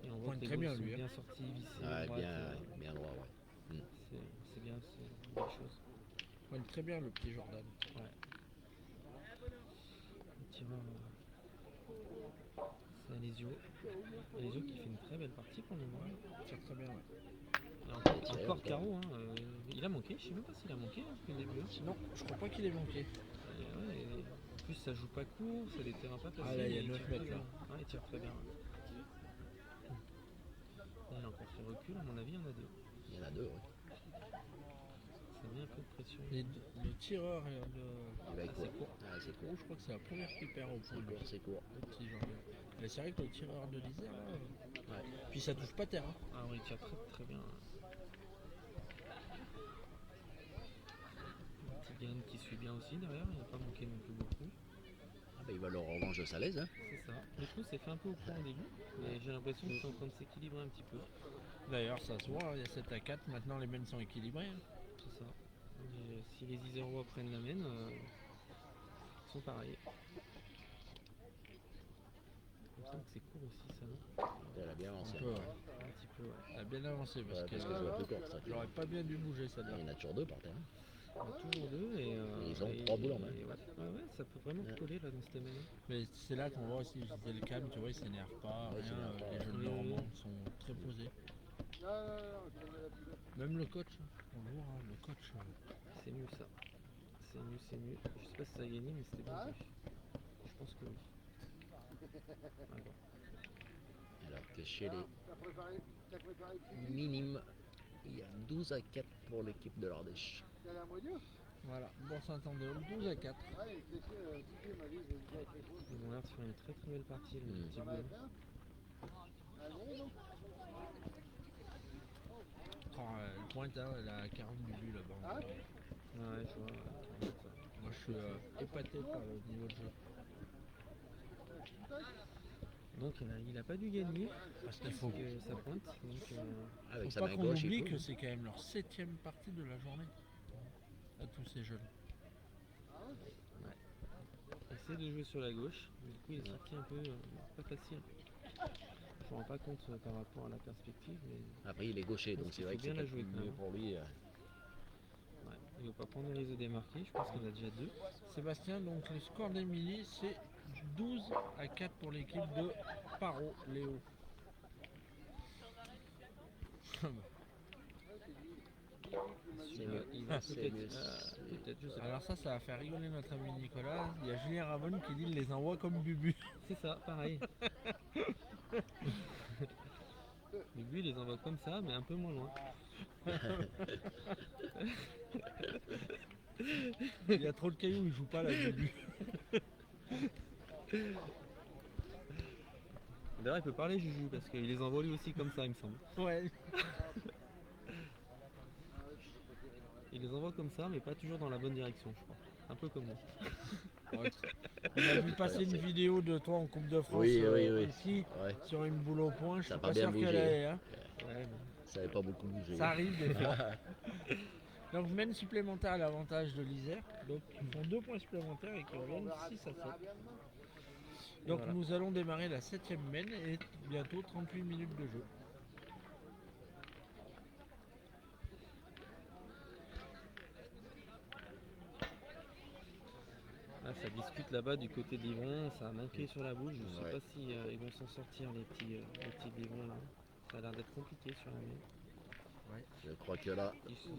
Et on voit Pointe que les très balles bien, sont lui, hein. bien sorties, vissées, Ouais, droites, bien droit, ouais. c'est bien, c'est une belle chose. Pointe très bien le petit Jordan. Ouais. Le tireur, c'est Alesio. Alesio qui fait une très belle partie pour le moment. Tire très bien. Ouais. Et tireur, encore quand carreau, hein, il a manqué, je sais même pas s'il a manqué hein, depuis le début. Non, je crois pas qu'il ait manqué. Et en plus ça joue pas court, c'est des terrains pas faciles. Ah, là, il y a et 9 tire très mètres, bien. là. Ouais, il tire très bien. Là, il a encore fait recul, à mon avis, il y en a 2. Il y en a 2, ouais. Ça met un peu de pression. Le tireur Il va être c'est court. court. Ouais, c'est court. Je crois que c'est la première qu'il perd au point. C'est court, c'est court. Le petit Jordan. Mais c'est vrai que le tireur de l'Isère, là, Ouais. puis ça touche pas terre. Hein. Ah oui, il tire très très bien. Petit gain qui suit bien aussi derrière, il n'a pas manqué non plus beaucoup. Ah, bah, il va leur revanche de Salaise, hein. C'est ça. Le coup s'est fait un peu au point au début, mais j'ai l'impression que c'est en train de s'équilibrer un petit peu. D'ailleurs, ça se voit, il y a 7 à 4. Maintenant, les mènes sont équilibrés. Hein. C'est ça. Et si les Isérois prennent la mène, ils sont pareils. semble que c'est court aussi, ça, non? Elle a bien avancé. Un peu, ouais. Un petit peu, ouais. Elle a bien avancé parce Ouais, que parce que je vois plus court, ça. j'aurais pas bien dû bouger Il celle-là. y en a toujours deux par terre. On a toujours deux et. Ils ont 3 boules en main. Ouais, ouais, ça peut vraiment Ouais. coller là dans cette année. Mais c'est là qu'on voit aussi, c'est le calme, tu vois, ils s'énervent pas, Ouais, ils rien, s'énervent pas, les jeunes ouais. normands sont très posés. Même le coach, bonjour, hein, le coach. C'est mieux ça. C'est mieux. Je sais pas si ça a gagné, mais c'était bon. Je pense que oui. Ouais, bon. Alors que chez les minimes, il y a 12 à 4 pour l'équipe de l'Ardèche. Voilà, bon Saint-Andéol, 12 à 4. Ils ont l'air de faire une très très belle partie, le petit bleu. Le pointeur, elle a 40 buts là-bas. Ouais, je vois. Moi, je suis épaté par le niveau de jeu. Donc il a pas dû gagner Parce qu'il faut, que ça pointe. Donc, Avec faut sa pas main qu'on gauche, oublie il peut. que c'est quand même leur 7ème partie de la journée. À tous ces jeunes. essaie de jouer sur la gauche. Du coup il est sorti un peu pas facile. Je me rends pas compte par rapport à la perspective, mais Après, il est gaucher, donc c'est vrai que c'est bien la peut-être jouer quand mieux même. pour lui. ouais. Il ne va pas prendre le risque de démarquer. Je pense qu'il y en a déjà deux. Sébastien, donc le score d'Emilie, c'est 12 à 4 pour l'équipe de Paro Léo. Il va c'est peut-être, mieux. je sais pas. Alors ça va faire rigoler notre ami Nicolas. Il y a Julien Ravon qui dit il les envoie comme Bubu. C'est ça, pareil. Mais lui, il les envoie comme ça, mais un peu moins loin. Il y a trop de cailloux, il joue pas la Bubu. D'ailleurs, il peut parler Juju, parce qu'il les envoie lui aussi comme ça, il me semble. Ouais. Il les envoie comme ça, mais pas toujours dans la bonne direction, je crois. Un peu comme moi. Ouais. On a vu passer une vidéo de toi en Coupe de France Oui, oui. ici Ouais, sur une boule au point. Je Ça suis a pas pas bien sûr qu'elle bougé. est. Hein. Ouais, ça n'avait pas beaucoup bougé. Ça arrive des fois. Donc mène supplémentaire à l'avantage de l'Isère. Donc ils font 2 points supplémentaires et qui reviennent 6 à 7. Donc voilà. nous allons démarrer la 7ème mène et bientôt 38 minutes de jeu. Là, ça discute là-bas du côté de Livron, ça a manqué sur la bouche. Je sais Ouais. pas si ils vont s'en sortir les petits Livrons là. Ça a l'air d'être compliqué sur la main. Je crois que là,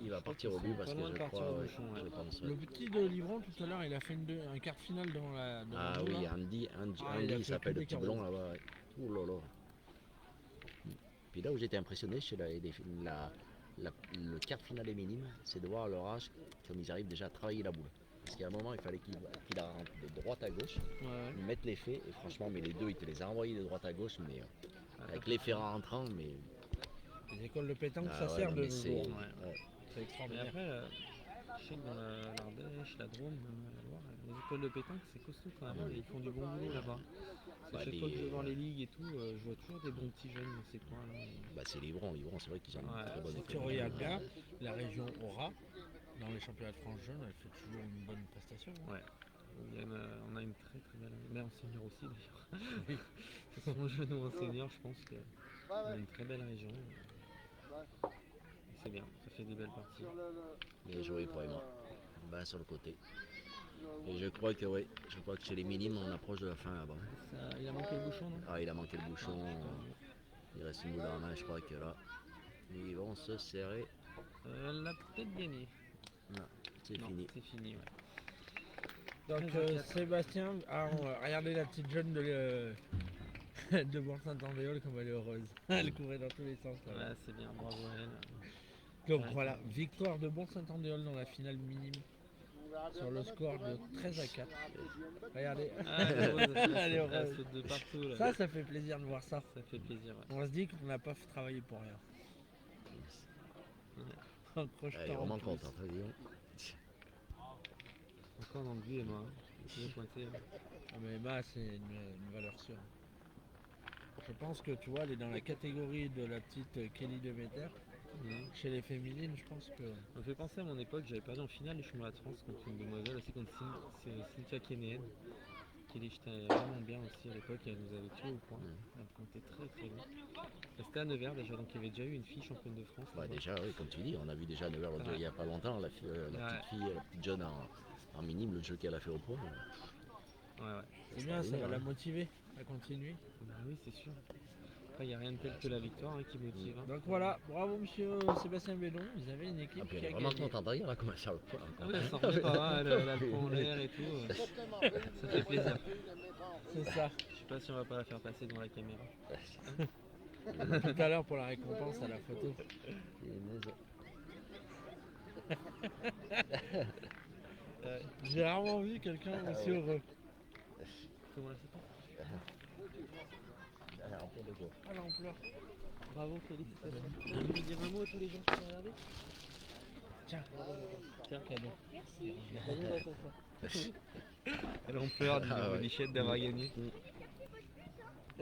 il va partir au but parce que je crois, je pense. Le petit de Livron tout à l'heure il a fait un quart de finale devant la. Devant Ah nous, oui, là. Andy, il a il fait s'appelle que le des petit carreaux. blond là-bas. Ouais. Ouh là là. Puis là où j'étais impressionné chez le quart finale des minimes, c'est de voir leur âge comme ils arrivent déjà à travailler la boule. Parce qu'à un moment, il fallait qu'il la rentre de droite à gauche, Ouais. ils mettent l'effet, et franchement, mais les deux, il te les a envoyés de droite à gauche, mais avec l'effet rentrant, mais. Les écoles de pétanque Ah ça ouais, sert non, de mais nos c'est. jours. Ouais. C'est Mais extraordinaire. après, je sais que dans l'Ardèche, la Drôme, même la Loire, les écoles de pétanque, c'est costaud quand même. Ils font du bon boulot là-bas. Parce que Bah, chaque fois que je vais voir les ligues et tout, je vois toujours des bons petits jeunes dans ces coins-là. Bah, c'est Livron, c'est vrai qu'ils ont Ouais. une très bonne Si école. tu regardes bien, la région Aura, dans les championnats de France jeunes, elle fait toujours une bonne prestation. Hein. Ouais. On a une très très belle. Mais en senior aussi d'ailleurs. Que ce soit en jeune ou en senior, je pense qu'on a une très belle région. C'est bien, ça fait des belles parties. Bien joué pour Emma. Bas sur le côté. Et je crois que chez les minimes, on approche de la fin là-bas. Il a manqué le bouchon, non? Ah, il a manqué le bouchon. Il reste une boule dans la main, je crois que là, ils vont se serrer. Elle a peut-être gagné. Non, c'est Non, fini. c'est fini, ouais. Donc Sébastien, regardez la petite jeune de Bourg-Saint-Andéol comme elle est heureuse. Elle courait dans tous les sens. Là. Ouais, c'est bien, bravo à elle. Donc Ouais. voilà, victoire de Bourg-Saint-Andéol dans la finale minime sur le score de 13 à 4. Regardez, Ah, elle est heureuse, Elle est heureuse. elle saute de partout là. ça fait plaisir de voir ça. Ça fait plaisir, ouais. On se dit qu'on n'a pas travaillé pour rien. En crochetant Elle est en vraiment plus. contente. Hein, dis donc. Encore dans le but, Emma. Il est pointé. Ah, mais Emma, c'est une valeur sûre. Je pense que tu vois, elle est dans la catégorie de la petite Kelly Demeter. Chez les féminines, je pense que. Ça me fait penser à mon époque, j'avais perdu en finale du championnat de France contre une demoiselle aussi, contre Cynthia Kenéen. qu'elle jetait vraiment bien aussi à l'époque, elle nous avait tué au point. Elle pointait très très bien. Et c'était à Nevers déjà, donc il y avait déjà eu une fille championne de France. Bah, là-bas. déjà, oui, comme tu dis, on a vu déjà Nevers Ouais. il n'y a pas longtemps, la petite fille, la petite jeune en minime, le jeu qu'elle a fait au point. Ouais, ouais. C'est bien, ça va la hein. motiver à continuer. Bah oui, c'est sûr. Après, il n'y a rien de tel que la victoire qui motive. Hein. Donc voilà, bravo monsieur Sébastien Bellon, vous avez une équipe Ah, puis qui elle a est vraiment gagné. contente, regarde, elle a commencé à le point. Ah oui, elle s'en remet pas, hein, elle a le pont en l'air et tout. Ça fait plaisir. C'est ça. Je sais pas si on va pas la faire passer devant la caméra. Tout à l'heure pour la récompense à la photo. J'ai rarement vu quelqu'un aussi heureux. Comment elle s'appelle? Ah là, on pleure. Bravo, félicitations. Tu veux dire un mot à tous les gens qui vont regarder? Tiens, cadeau. Elle en pleure, dis Ah ouais. Lichette, d'avoir gagné.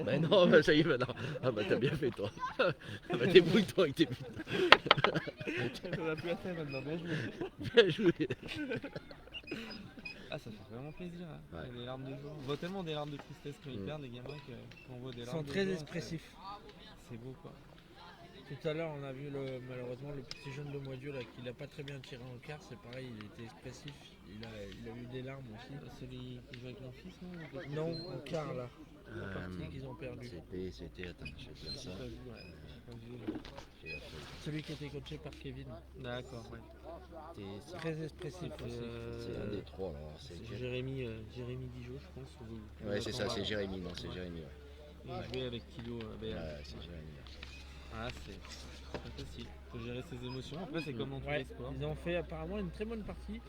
Ben non, bah, ça y est, maintenant. Ah bah t'as bien fait toi. Ah bah débrouille-toi avec tes buts. Ça va plus à faire maintenant, bien joué. Bien joué. Ah, ça fait vraiment plaisir. Hein. Ouais. Il y a des larmes de joie. On voit tellement des larmes de tristesse quand ils perdent, les gamins, qu'on voit des Ils larmes sont de très joie, expressifs. C'est beau quoi. Tout à l'heure, on a vu malheureusement le petit jeune de Moidieu là qui n'a pas très bien tiré en quart. C'est pareil, il était expressif. Il a eu des larmes aussi. Celui qui joue avec mon fils, non? Non, en quart là. Euh, Partie qu'ils ont perdu. C'était, attends, je vais te dire J'ai ça. pas vu, ouais. J'ai pas vu. J'ai appris. Celui qui était coaché par Kevin. D'accord, ouais. Très expressif aussi. C'est un des trois là. C'est C'est Jérémy Dijon, je pense. Ouais, c'est ça, c'est Jérémy. Non, c'est Jérémy. Ouais, Il jouait avec Thilo Béal. ouais c'est Jérémy. Ah, c'est pas facile. Faut gérer ses émotions. Après, c'est comme dans tous Ouais, les sports. ils ont fait apparemment une très bonne partie.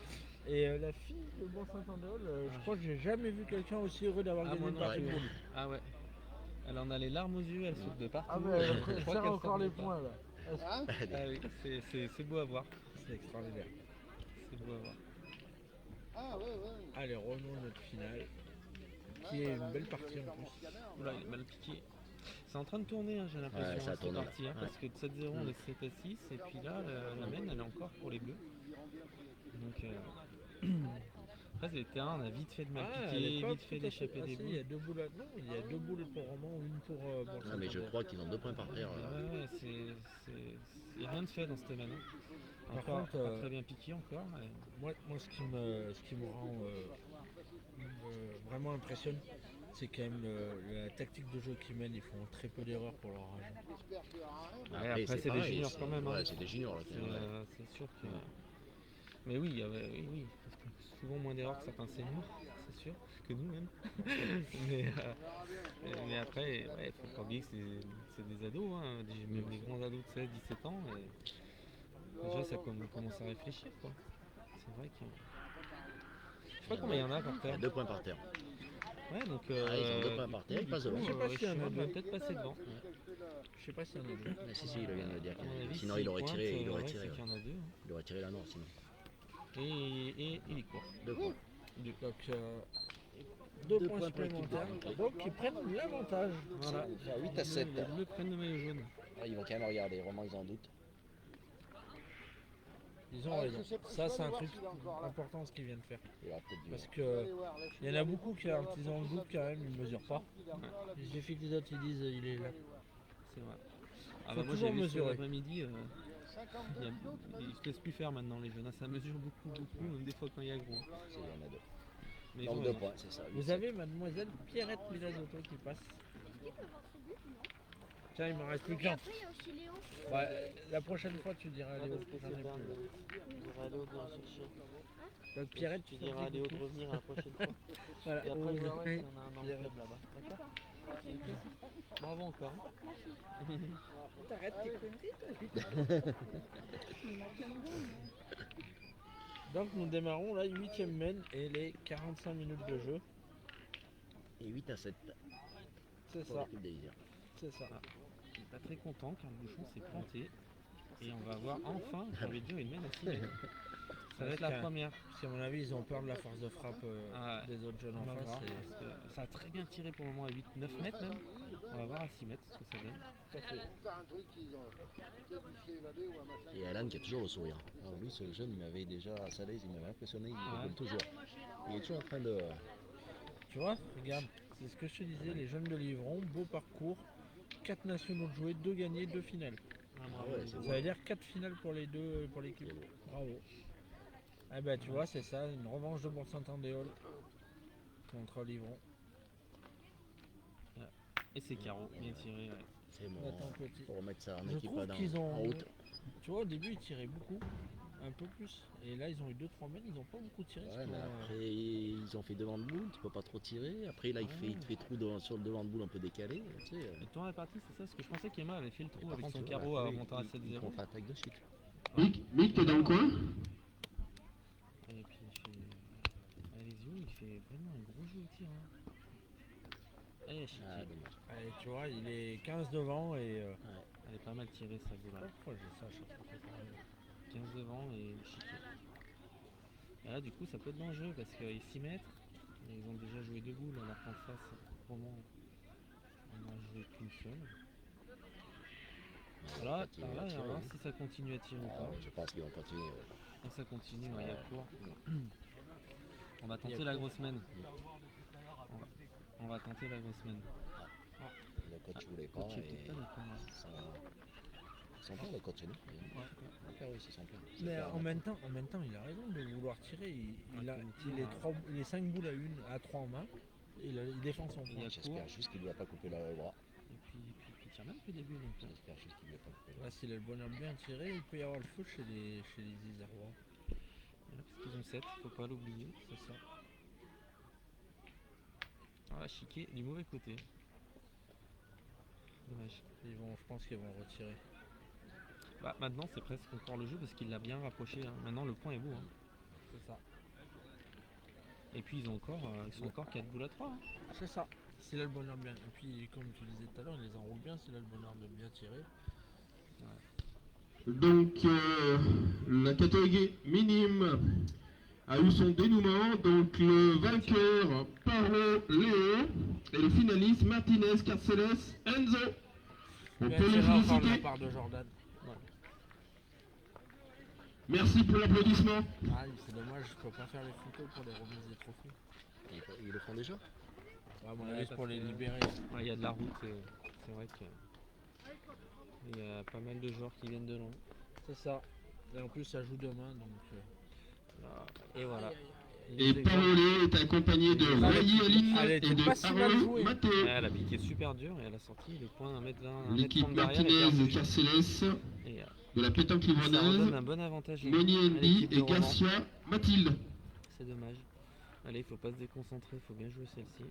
Et la fille de Bon-Saint-Andéol, je crois que j'ai jamais vu quelqu'un aussi heureux d'avoir Ah, gagné moi une non partie de plus. boule. Ah ouais. Elle en a les larmes aux yeux, elle saute de partout. Ah mais Je elle crois serre qu'elle encore s'en les remet pas. points là. Ah oui, c'est beau à voir. C'est extraordinaire. C'est beau à voir. Allez, revenons à notre finale. Qui est une belle partie en plus. Oula, il est mal piqué. C'est en train de tourner, hein, j'ai l'impression, Ouais, ça a cette tourné, là. partie, hein, Ouais. parce que de 7-0 on est 7-6 et puis là la mène elle est encore pour les bleus. Donc après c'est des terrains, on a vite fait de mal Ah, piquer, vite fait d'échapper des Il y boules. a deux boules. Non, il y a deux boules pour Roman, une pour Non, mais je Bon-Saint-Andéol. crois qu'ils ont 2 points par terre. Ouais, il n'y a rien de fait dans ce domaine. Par Encore contre, pas très bien piqué encore. Moi, ce qui me rend vraiment impressionne, c'est quand même la tactique de jeu qu'ils mènent. Ils font très peu d'erreurs pour leur âge. Après, c'est des pareil, juniors quand même, hein. Ouais, c'est des juniors. Là, C'est sûr que. Mais oui, oui, parce que souvent moins d'erreurs que certains seniors, c'est sûr, que nous même. mais après, il faut pas oublier que c'est des ados, hein, même des grands ados de 16-17 ans. Et déjà, ça commence à réfléchir, quoi. C'est vrai que. Je sais pas combien il y en a par Il y terre. a 2 points par terre. Ouais, donc. Ils ont 2 points par terre, ils passent devant. Je sais pas s'il y en a Shimon va deux. peut-être passer devant. Je sais pas s'il y en a deux. Mais si, il vient de le dire. À mon avis, Sinon, s'il il aurait pointe, tiré. ouais, c'est qu'il y en a deux. Hein. Il aurait tiré la nord, sinon. Et il court. 2 points. Donc, deux Deux points points pour l'équipe supplémentaires. de Donc, ils prennent l'avantage. Voilà. 8-7. Les bleus prennent le maillot jaune. Ah, ils vont quand même regarder, Romain, ils en doutent. Ils ont raison. Ça, c'est un truc important ce qu'ils viennent faire. Il y aura peut-être du. Parce que il y en a beaucoup qui, quand ils ont le doute, quand même, ils ne mesurent pas. Il suffit que les autres ils disent il est là. C'est vrai. Ah Faut bah moi toujours j'ai vu cet mesurer. après-midi, ils se laissent plus faire maintenant les jeunes, hein. Ça mesure beaucoup, même des fois quand il y a gros. Il y en a 2. Mais ils Donc ont 2 raison. points, c'est ça. Vous avez mademoiselle Pierrette Milazotto qui passe. Tiens, il m'en reste plus qu'un. Après, il y a aussi Léo. Bah, la prochaine fois, tu diras à Léo. J'en ai plus, là. Donc Pierrette, tu diras à Léo de revenir la prochaine fois. Voilà. Et après, Oh, je verrai oui. si on a un club là-bas. D'accord. Bravo encore. T'arrêtes tes conneries, toi. Donc nous démarrons la 8ème mène et les 45 minutes de jeu. Et 8-7 C'est pour ça, l'équipe des Isères. c'est ça. Je suis pas très content car le bouchon s'est planté. Et on va avoir enfin, j'ai envie de dire, une mène à 6 mètres. Ça va être la première. Si à mon avis ils ont peur de la force de frappe Ah, des autres jeunes on en va face. voir, et- parce que ça a très bien tiré pour le moment à 8-9 mètres même. On va voir à 6 mètres ce que ça donne. Et Alan qui a toujours le sourire. Alors lui, ce jeune, il m'avait déjà à Salaise, il m'avait impressionné, il Ah ouais. rigole toujours. Il est toujours en train de Tu vois, regarde, c'est ce que je te disais, les jeunes de Livron, beau parcours, 4 nationaux de jouer, 2 gagnés, 2 finales. Ah ouais, c'est Ça bon. veut dire 4 finales pour les deux, pour l'équipe. C'est bon. Bravo. Ah bah tu vois, c'est ça, une revanche de Bourg-Saint-Andéol contre Livron. Et c'est carreau, bien tiré. Ouais. C'est bon. Nathan Petit. Pour remettre ça en Je équipe trouve qu'ils en ont, route. tu vois, au début ils tiraient beaucoup, un peu plus. Et là ils ont eu 2-3 mètres, ils n'ont pas beaucoup tiré. Ouais, mais après, ils ont fait devant de boule, tu peux pas trop tirer. Après, là, il te fait trou sur le devant de boule un peu décalé. Tu sais, Et toi la partie, c'est ça? Parce que je pensais qu'Emma avait fait le trou par avec contre, son tu vois, carreau après, à monter à il 7-0. contre-attaque de suite. Mick, t'es dans le coin? Et puis il fait. Alessio, il fait vraiment un gros jeu au tir. Hein. Allez, Chiqui. Ah, dommage. Allez, tu vois, il est 15 devant et... Elle est pas mal tirée sa boule. Hein. Pourquoi j'ai ça à chaque fois que ça arrive 15 devant et Chiqui. Et là, du coup, ça peut être dangereux parce qu'ils s'y mettent. Et ils ont déjà joué 2 boules alors qu'en face, pour le moment, on a joué qu'une seule. Voilà, Continue à là, on va tirer, voir hein. si ça continue à tirer ou Ah, pas. je pense qu'ils vont continuer. Quand ça continue, il y a court. On va Il y tenter a la court. grosse semaine. On va tenter la grosse semaine. Le coach voulait pas. Coach Et était pas d'accord, hein. ils sont pleins, les coachs chez nous. On a réussi, ils sont pleins. C'est Mais clair, en même temps, il a raison de vouloir tirer. Il est 3 boules à 3 en main. Il défend son Il y point. a J'espère juste qu'il ne lui a pas coupé le bras. Et puis il tire même plus des bulles. Donc, J'espère juste qu'il ne lui a pas coupé le bras. Là, s'il a le bonheur bien tiré, il peut y avoir le feu chez les Isérois. voilà, parce qu'ils ont 7, faut pas l'oublier. C'est ça. Voilà, Chiquet du mauvais côté. Dommage. Je pense qu'ils vont retirer. Bah, maintenant, c'est presque encore le jeu parce qu'il l'a bien rapproché. Hein. Maintenant, le point est beau. Hein. C'est ça. Et puis, ils sont encore 4 boules à 3. Hein. C'est ça. S'il a le bonheur bien. Et puis, comme tu disais tout à l'heure, il les enroule bien. S'il a le bonheur de bien tirer. Donc, la catégorie minime a eu son dénouement. Donc, le vainqueur, Paro Léo, et le finaliste, Martinez Carceles Enzo. On Bien peut les tiré encore de la féliciter. part de Jordan. Merci pour l'applaudissement. Ah, c'est dommage, je peux pas faire les photos pour les remises des trophées. Ils le font déjà? À mon Ouais, avis, c'est parce pour les que- libérer. Ouais, il y a de la route. C'est vrai que. Il y a pas mal de joueurs qui viennent de loin. C'est ça. Et en plus, ça joue demain, donc. Et voilà. Et Paro Léo est accompagné de Rayi Aline Elle et était de pas si mal Harold jouée. Matteo. Elle a piqué super dur et elle a sorti le point 1m20, L'équipe 1m30 derrière. Et Martinez perdu. Carceles Et de la pétanque ça redonne livronaise, un bon avantage. Moni à Andy l'équipe de et Roman. Garcia Mathilde. C'est dommage. Allez, il faut pas se déconcentrer, il faut bien jouer celle-ci.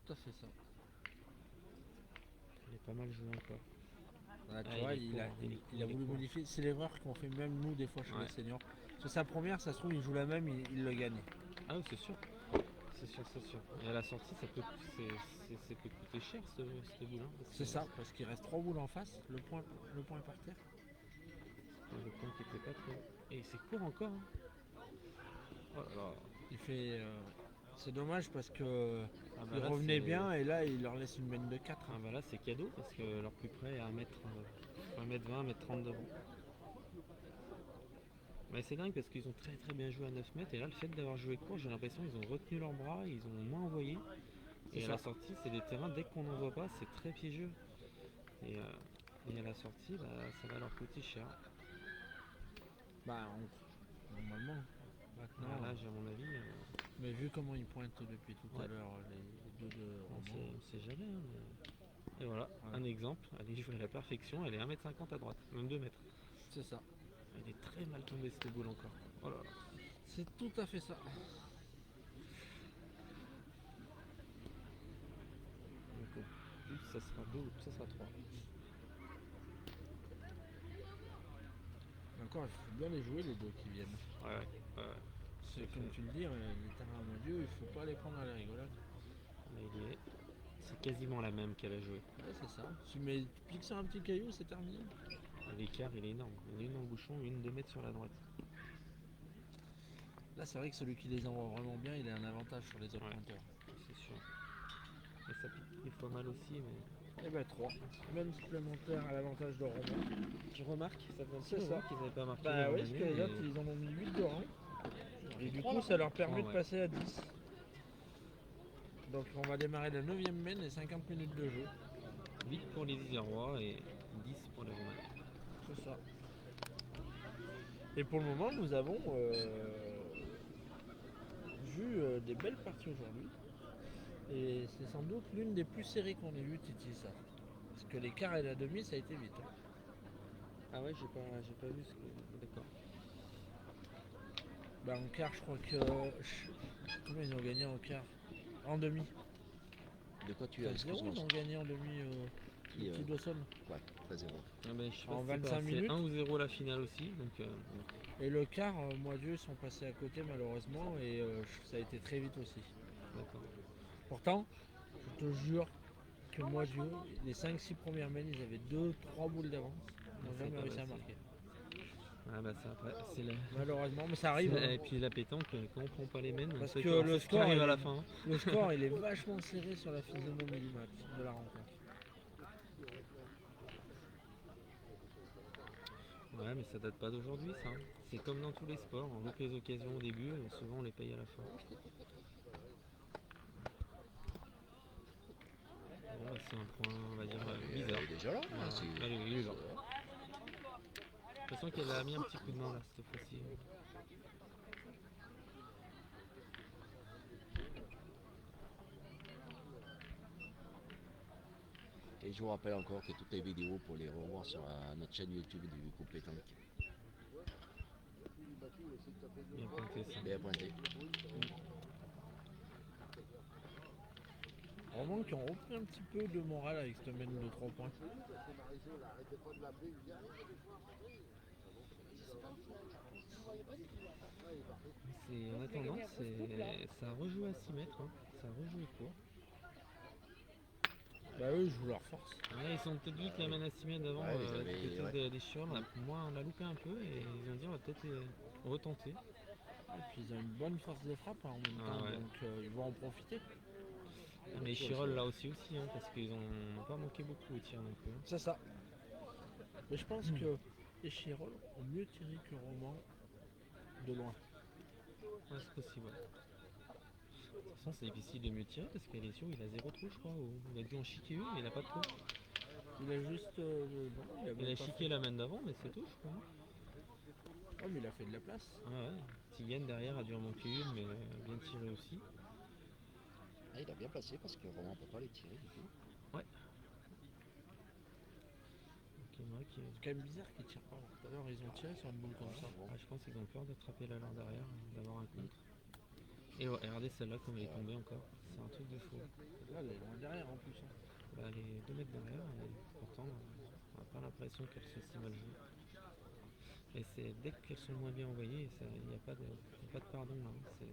Tout à fait ça. Elle est pas mal jouée encore. Voilà, tu Ah, vois, il est il court, a, il est il court, a il est voulu court. modifier. C'est l'erreur qu'on fait même nous des fois chez Ouais. les seniors. Sur sa première, ça se trouve, il joue la même, il le gagne. Ah oui, c'est sûr. C'est sûr, c'est sûr. Et à la sortie, ça peut coûter cher cette boule. Hein, parce C'est que ça, parce qu'il reste 3 boules en face, le point est par terre. Le point qui était pas trop. Et c'est court encore. Hein. Oh là là. Il fait. C'est dommage parce que Ah bah il là, revenait c'est- bien et là il leur laisse une mène de 4. Ah bah là c'est cadeau parce que leur plus près est à 1m20, 1m30 devant. Mais c'est dingue parce qu'ils ont très très bien joué à 9 mètres et là le fait d'avoir joué court, j'ai l'impression qu'ils ont retenu leurs bras, ils ont moins envoyé. C'est Et à ça. la sortie, c'est des terrains, dès qu'on n'envoie pas, c'est très piégeux. Et à la sortie, bah, ça va leur coûter cher. Bah, normalement. Maintenant, Ah, là, j'ai à mon avis, mais vu comment ils pointent depuis tout à Ouais. l'heure, les deux de on Roman, sait jamais. Hein, mais... Et voilà, un exemple, elle est jouée à la perfection, elle est 1m50 à droite, même 2 mètres. c'est ça. Elle est très mal tombée cette boule encore. Oh là là. C'est tout à fait ça. Donc, plus ça sera 2 ou ça sera 3. Encore, il faut bien les jouer les deux qui viennent. Ouais. C'est comme tu le dis, les terrains mondiaux, il faut pas les prendre à la rigolade. Mais c'est quasiment la même qu'elle a joué. Ouais, c'est ça. Tu piques sur un petit caillou, c'est terminé. Et l'écart il est énorme. Il y en a une dans le bouchon et une 2 mètres sur la droite. Là, c'est vrai que celui qui les envoie vraiment bien, il a un avantage sur les autres Ouais. pointeurs. C'est sûr. Et ça pique des fois mal aussi, mais. Et ben 3. Même supplémentaire à l'avantage de Roman. Je remarque, ça fait un C'est petit ça. moment qu'ils n'avaient pas marqué. Bah dans oui, l'année, parce que les mais- autres, ils en ont mis 8 de rang. Et du coup, coup, ça leur permet de ouais. passer à 10. Donc on va démarrer la 9e main et 50 minutes de jeu. 8 pour les Isérois et 10 pour les Romains. C'est ça. Et pour le moment, nous avons vu des belles parties aujourd'hui. Et c'est sans doute l'une des plus serrées qu'on ait vues, Titi, ça. Parce que les quarts et la demi, ça a été vite. Hein. Ah ouais, j'ai pas vu ce que. D'accord. Bah, en quart, je crois que. Combien ils ont gagné en quart? En demi. De quoi tu as 0, excuse-moi. ils ont gagné en demi. Qui, Petit Dawson. Ouais, 3-0. Ah ben, je sais pas En si c'est 25 pas- minutes. C'est 1 ou 0 la finale aussi. Donc, bon. Et le quart, moi Dieu, sont passés à côté malheureusement. Et ça a été très vite aussi. D'accord. Pourtant, je te jure que moi Dieu, les 5-6 premières mains, ils avaient 2-3 boules d'avance. Ils n'ont C'est jamais pas réussi à facile. marquer. Ah bah ça après, c'est la. Malheureusement, mais ça arrive. Et Hein. puis la pétanque, quand on prend pas les mêmes, Parce c'est que quand- le c'est ce qui score, arrive il à la est- fin. Hein. Le score, il est vachement serré sur la physionomie du match, de la rencontre. Ouais, mais ça date pas d'aujourd'hui, ça. Hein. C'est comme dans tous les sports, on loupe les occasions au début, souvent on les paye à la fin. Bon, bah, c'est un point, on va dire, bizarre. Elle est déjà là. Voilà. c'est- Allez, il est là. J'ai l'impression qu'elle a mis un petit coup de main là, cette fois-ci. Et je vous rappelle encore que toutes les vidéos pour les revoir sur notre chaîne YouTube du groupe pétanque. Bien pointé ça. Bien pointé. Vraiment qui ont repris un petit peu de morale avec cette mène de 3 points. En attendant, ça a rejoué à 6 mètres, hein. Ça a rejoué court. Bah eux, ils jouent leur force. Ouais, ils ont peut-être vu que la mène à 6 mètres d'avant Ouais, ils avaient- était ouais. des chiants. Moi, on l'a loupé un peu et ils ont dit on va peut-être retenter. Et puis ils ont une bonne force de frappe hein, en même Ah temps, ouais. donc ils vont en profiter. Mais Chirol là aussi, hein, parce qu'ils n'ont pas manqué beaucoup au tir non plus. Hein. C'est ça. Mais je pense que les Chirol ont mieux tiré que Roman de loin. Ouais, c'est possible. Ouais. De toute façon, c'est difficile de mieux tirer parce qu'Alessio il a 0 trou, je crois. Il a dû en chiquer une, mais il a pas de trou. Il a juste. Non, il a, Il même a pas chiqué fait. la main d'avant, mais c'est tout, je crois. Oh, mais il a fait de la place. Ouais, ouais. Tigane derrière a dû en manquer une, mais bien tiré aussi. Ah, il a bien placé parce que Romain ne peut pas les tirer du tout. Donc, Emmerich, C'est quand même bizarre qu'ils tirent pas. Tout à l'heure, ils ont tiré sur une boule comme ça. je pense qu'ils ont peur d'attraper la lance derrière, d'avoir un contre. Et ouais, regardez celle-là comme elle est tombée encore. C'est un truc de fou. Là, elle est loin derrière en plus. Hein. Bah, elle est 2 mètres derrière et pourtant on n'a pas l'impression qu'elles sont si mal jouées. Et c'est dès qu'elles sont moins bien envoyées, il n'y a pas de pardon là.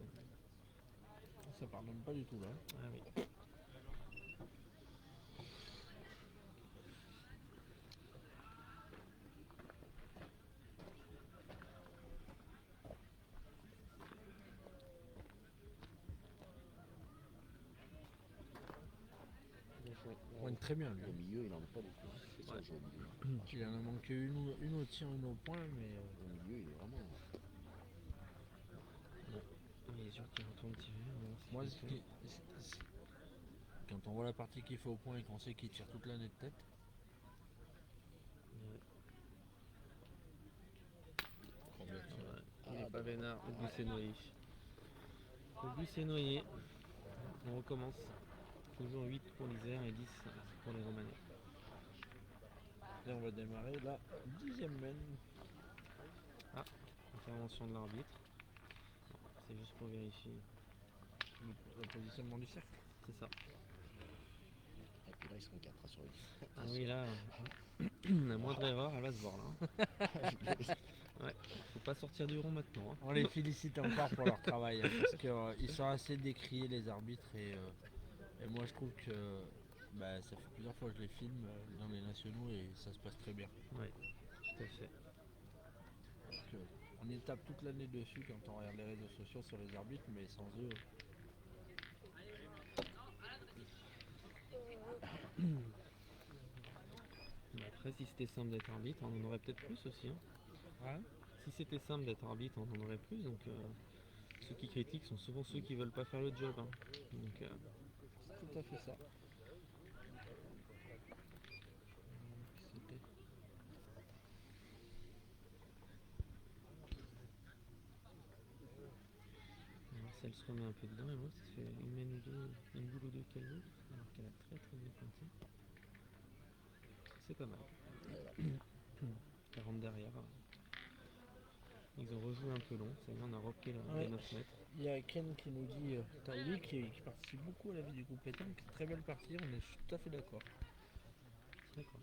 Ça pardonne pas du tout là. Ah oui. Il pointe très bien lui. Au milieu, il n'en a pas beaucoup. C'est ça, Ouais. le jeu au milieu. Il en a manqué une au tir, une au point, mais Au milieu, il est vraiment. Il est sûr qu'il retourne tirer. moi, quand on voit la partie qu'il fait au point et qu'on sait qu'il tire toute l'année de tête, Il n'est pas vénard, le but s'est noyé. Le but s'est noyé. On recommence. Toujours 8 pour l'Isère et 10 pour les Romanais. et on va démarrer la 10e main. Intervention de l'arbitre. C'est juste pour vérifier. Le positionnement du cercle. C'est ça. Et puis là, ils sont 4 sur 8. Ah oui, là, la moindre erreur, elle va se voir là. Ouais, faut pas sortir du rond maintenant. Hein. On les félicite encore pour leur travail hein, parce qu'ils sont assez décriés les arbitres et moi je trouve que ça fait plusieurs fois que je les filme dans les nationaux et ça se passe très bien. Ouais, tout à fait. Parce que on y tape toute l'année dessus quand on regarde les réseaux sociaux sur les arbitres, mais sans eux. Mais après, si c'était simple d'être arbitre, on en aurait peut-être plus aussi. Hein. Hein Si c'était simple d'être arbitre, on en aurait plus. Donc, ceux qui critiquent sont souvent ceux qui veulent pas faire le job. Hein. Donc, Tout à fait ça. C'était- alors, si elle se remet un peu dedans, et moi, ça fait une mène ou deux, une boule ou deux qu'elle veut, alors qu'elle a très très bien pointé. C'est pas mal. 40 derrière. Ils ont rejoué un peu long, ça y est, on a repris les Ouais. 9 mètres. Il y a Ken qui nous dit, t'as lui qui participe beaucoup à la vie du groupe pétanque, très belle partie, on est tout à fait d'accord. D'accord.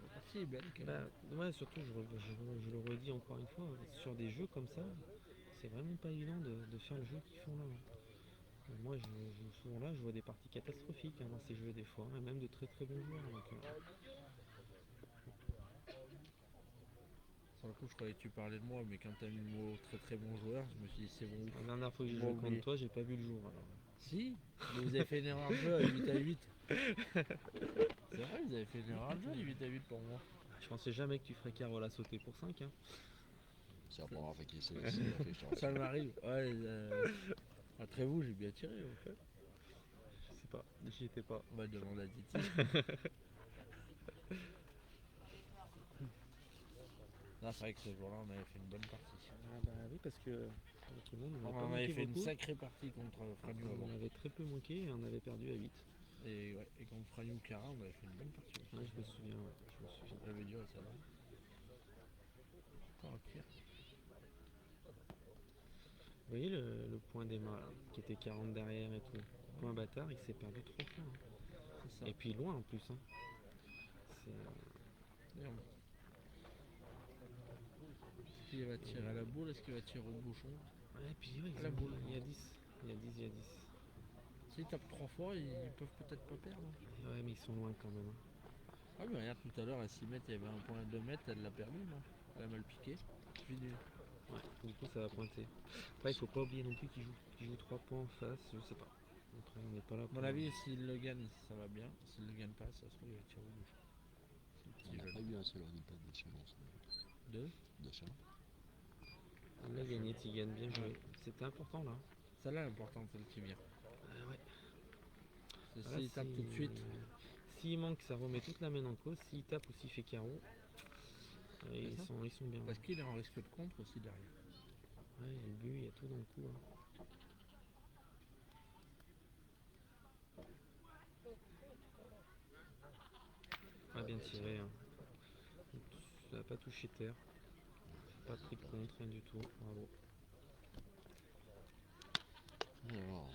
La partie est belle quand même. Bah, ouais, surtout, je le redis encore une fois, sur des jeux comme ça, c'est vraiment pas évident de faire le jeu qu'ils font là. Moi, souvent là, je vois des parties catastrophiques dans ces jeux des fois, et même de très très bons joueurs. Donc, Sur le coup, je croyais que tu parlais de moi, mais quand t'as mis le mot très très bon joueur, je me suis dit c'est bon. la dernière fois que j'ai Bon, joué oublié. contre toi, j'ai pas vu le jour. Alors. Si, mais vous avez fait une erreur de jeu à 8 à 8. C'est vrai, vous avez fait une erreur de jeu à 8 à 8 pour moi. Je pensais jamais que tu ferais Carola sauter pour 5. Hein. C'est la première fois qu'il s'est fait, je te rassure. Ça m'arrive. Ouais, après vous, j'ai bien tiré en fait. Je sais pas, j'y étais pas. Bah, demande à Titi. Non, c'est vrai que ce jour-là, on avait fait une bonne partie. Ah bah oui, parce que tout le monde On pas en avait manqué fait une beaucoup. sacrée partie contre Fragnou avant. On avait très peu manqué et on avait perdu à 8. Et, ouais, et contre Fragnou Cara, on avait fait une bonne partie aussi. Ouais, je me souviens, je me souviens. J'avais dit, ouais, ça va. Encore pire. Vous voyez le point d'Emma là, qui était 40 derrière et tout. Point bâtard, il s'est perdu 3 fois. Hein. C'est ça. Et puis loin en plus. Hein. C'est, Merde. Est-ce qu'il va tirer à la boule? Est-ce qu'il va tirer au bouchon? ouais, et puis ouais, La boule. il y a 10. Il y a 10, il y a 10. S'ils tapent 3 fois, ils peuvent peut-être pas perdre. Ouais, mais ils sont loin quand même. Hein. Ah, mais regarde, tout à l'heure, à 6 mètres, il y avait un point à 2 mètres, elle l'a perdu, non? Elle a mal piqué. Fini. Ouais, du coup ça va pointer. Après, il faut pas oublier non plus qu'ils jouent 3 points en face, je sais pas. Après, on n'est pas là À pour. mon avis, s'il le gagne, ça va bien. S'il le gagne pas, ça se trouve, il va tirer au bouchon. On n'a pas eu un seul résultat de chalon. Deux. De chalon. Il a gagné, Tigane, bien joué. C'était important là. Celle-là est importante, celle qui vient. Ouais. C'est Voilà, s'il tape tout de suite. S'il manque, ça remet toute la main en cause. S'il tape ou s'il fait carreau, ils ça. sont bien. Parce qu'il est en risque de contre aussi derrière. Ouais, il y a le but, il y a tout dans le coup. Hein. Ah, bien tiré. Hein. Ça n'a pas touché terre. Pas pris de contre, rien du tout. Bravo. Alors,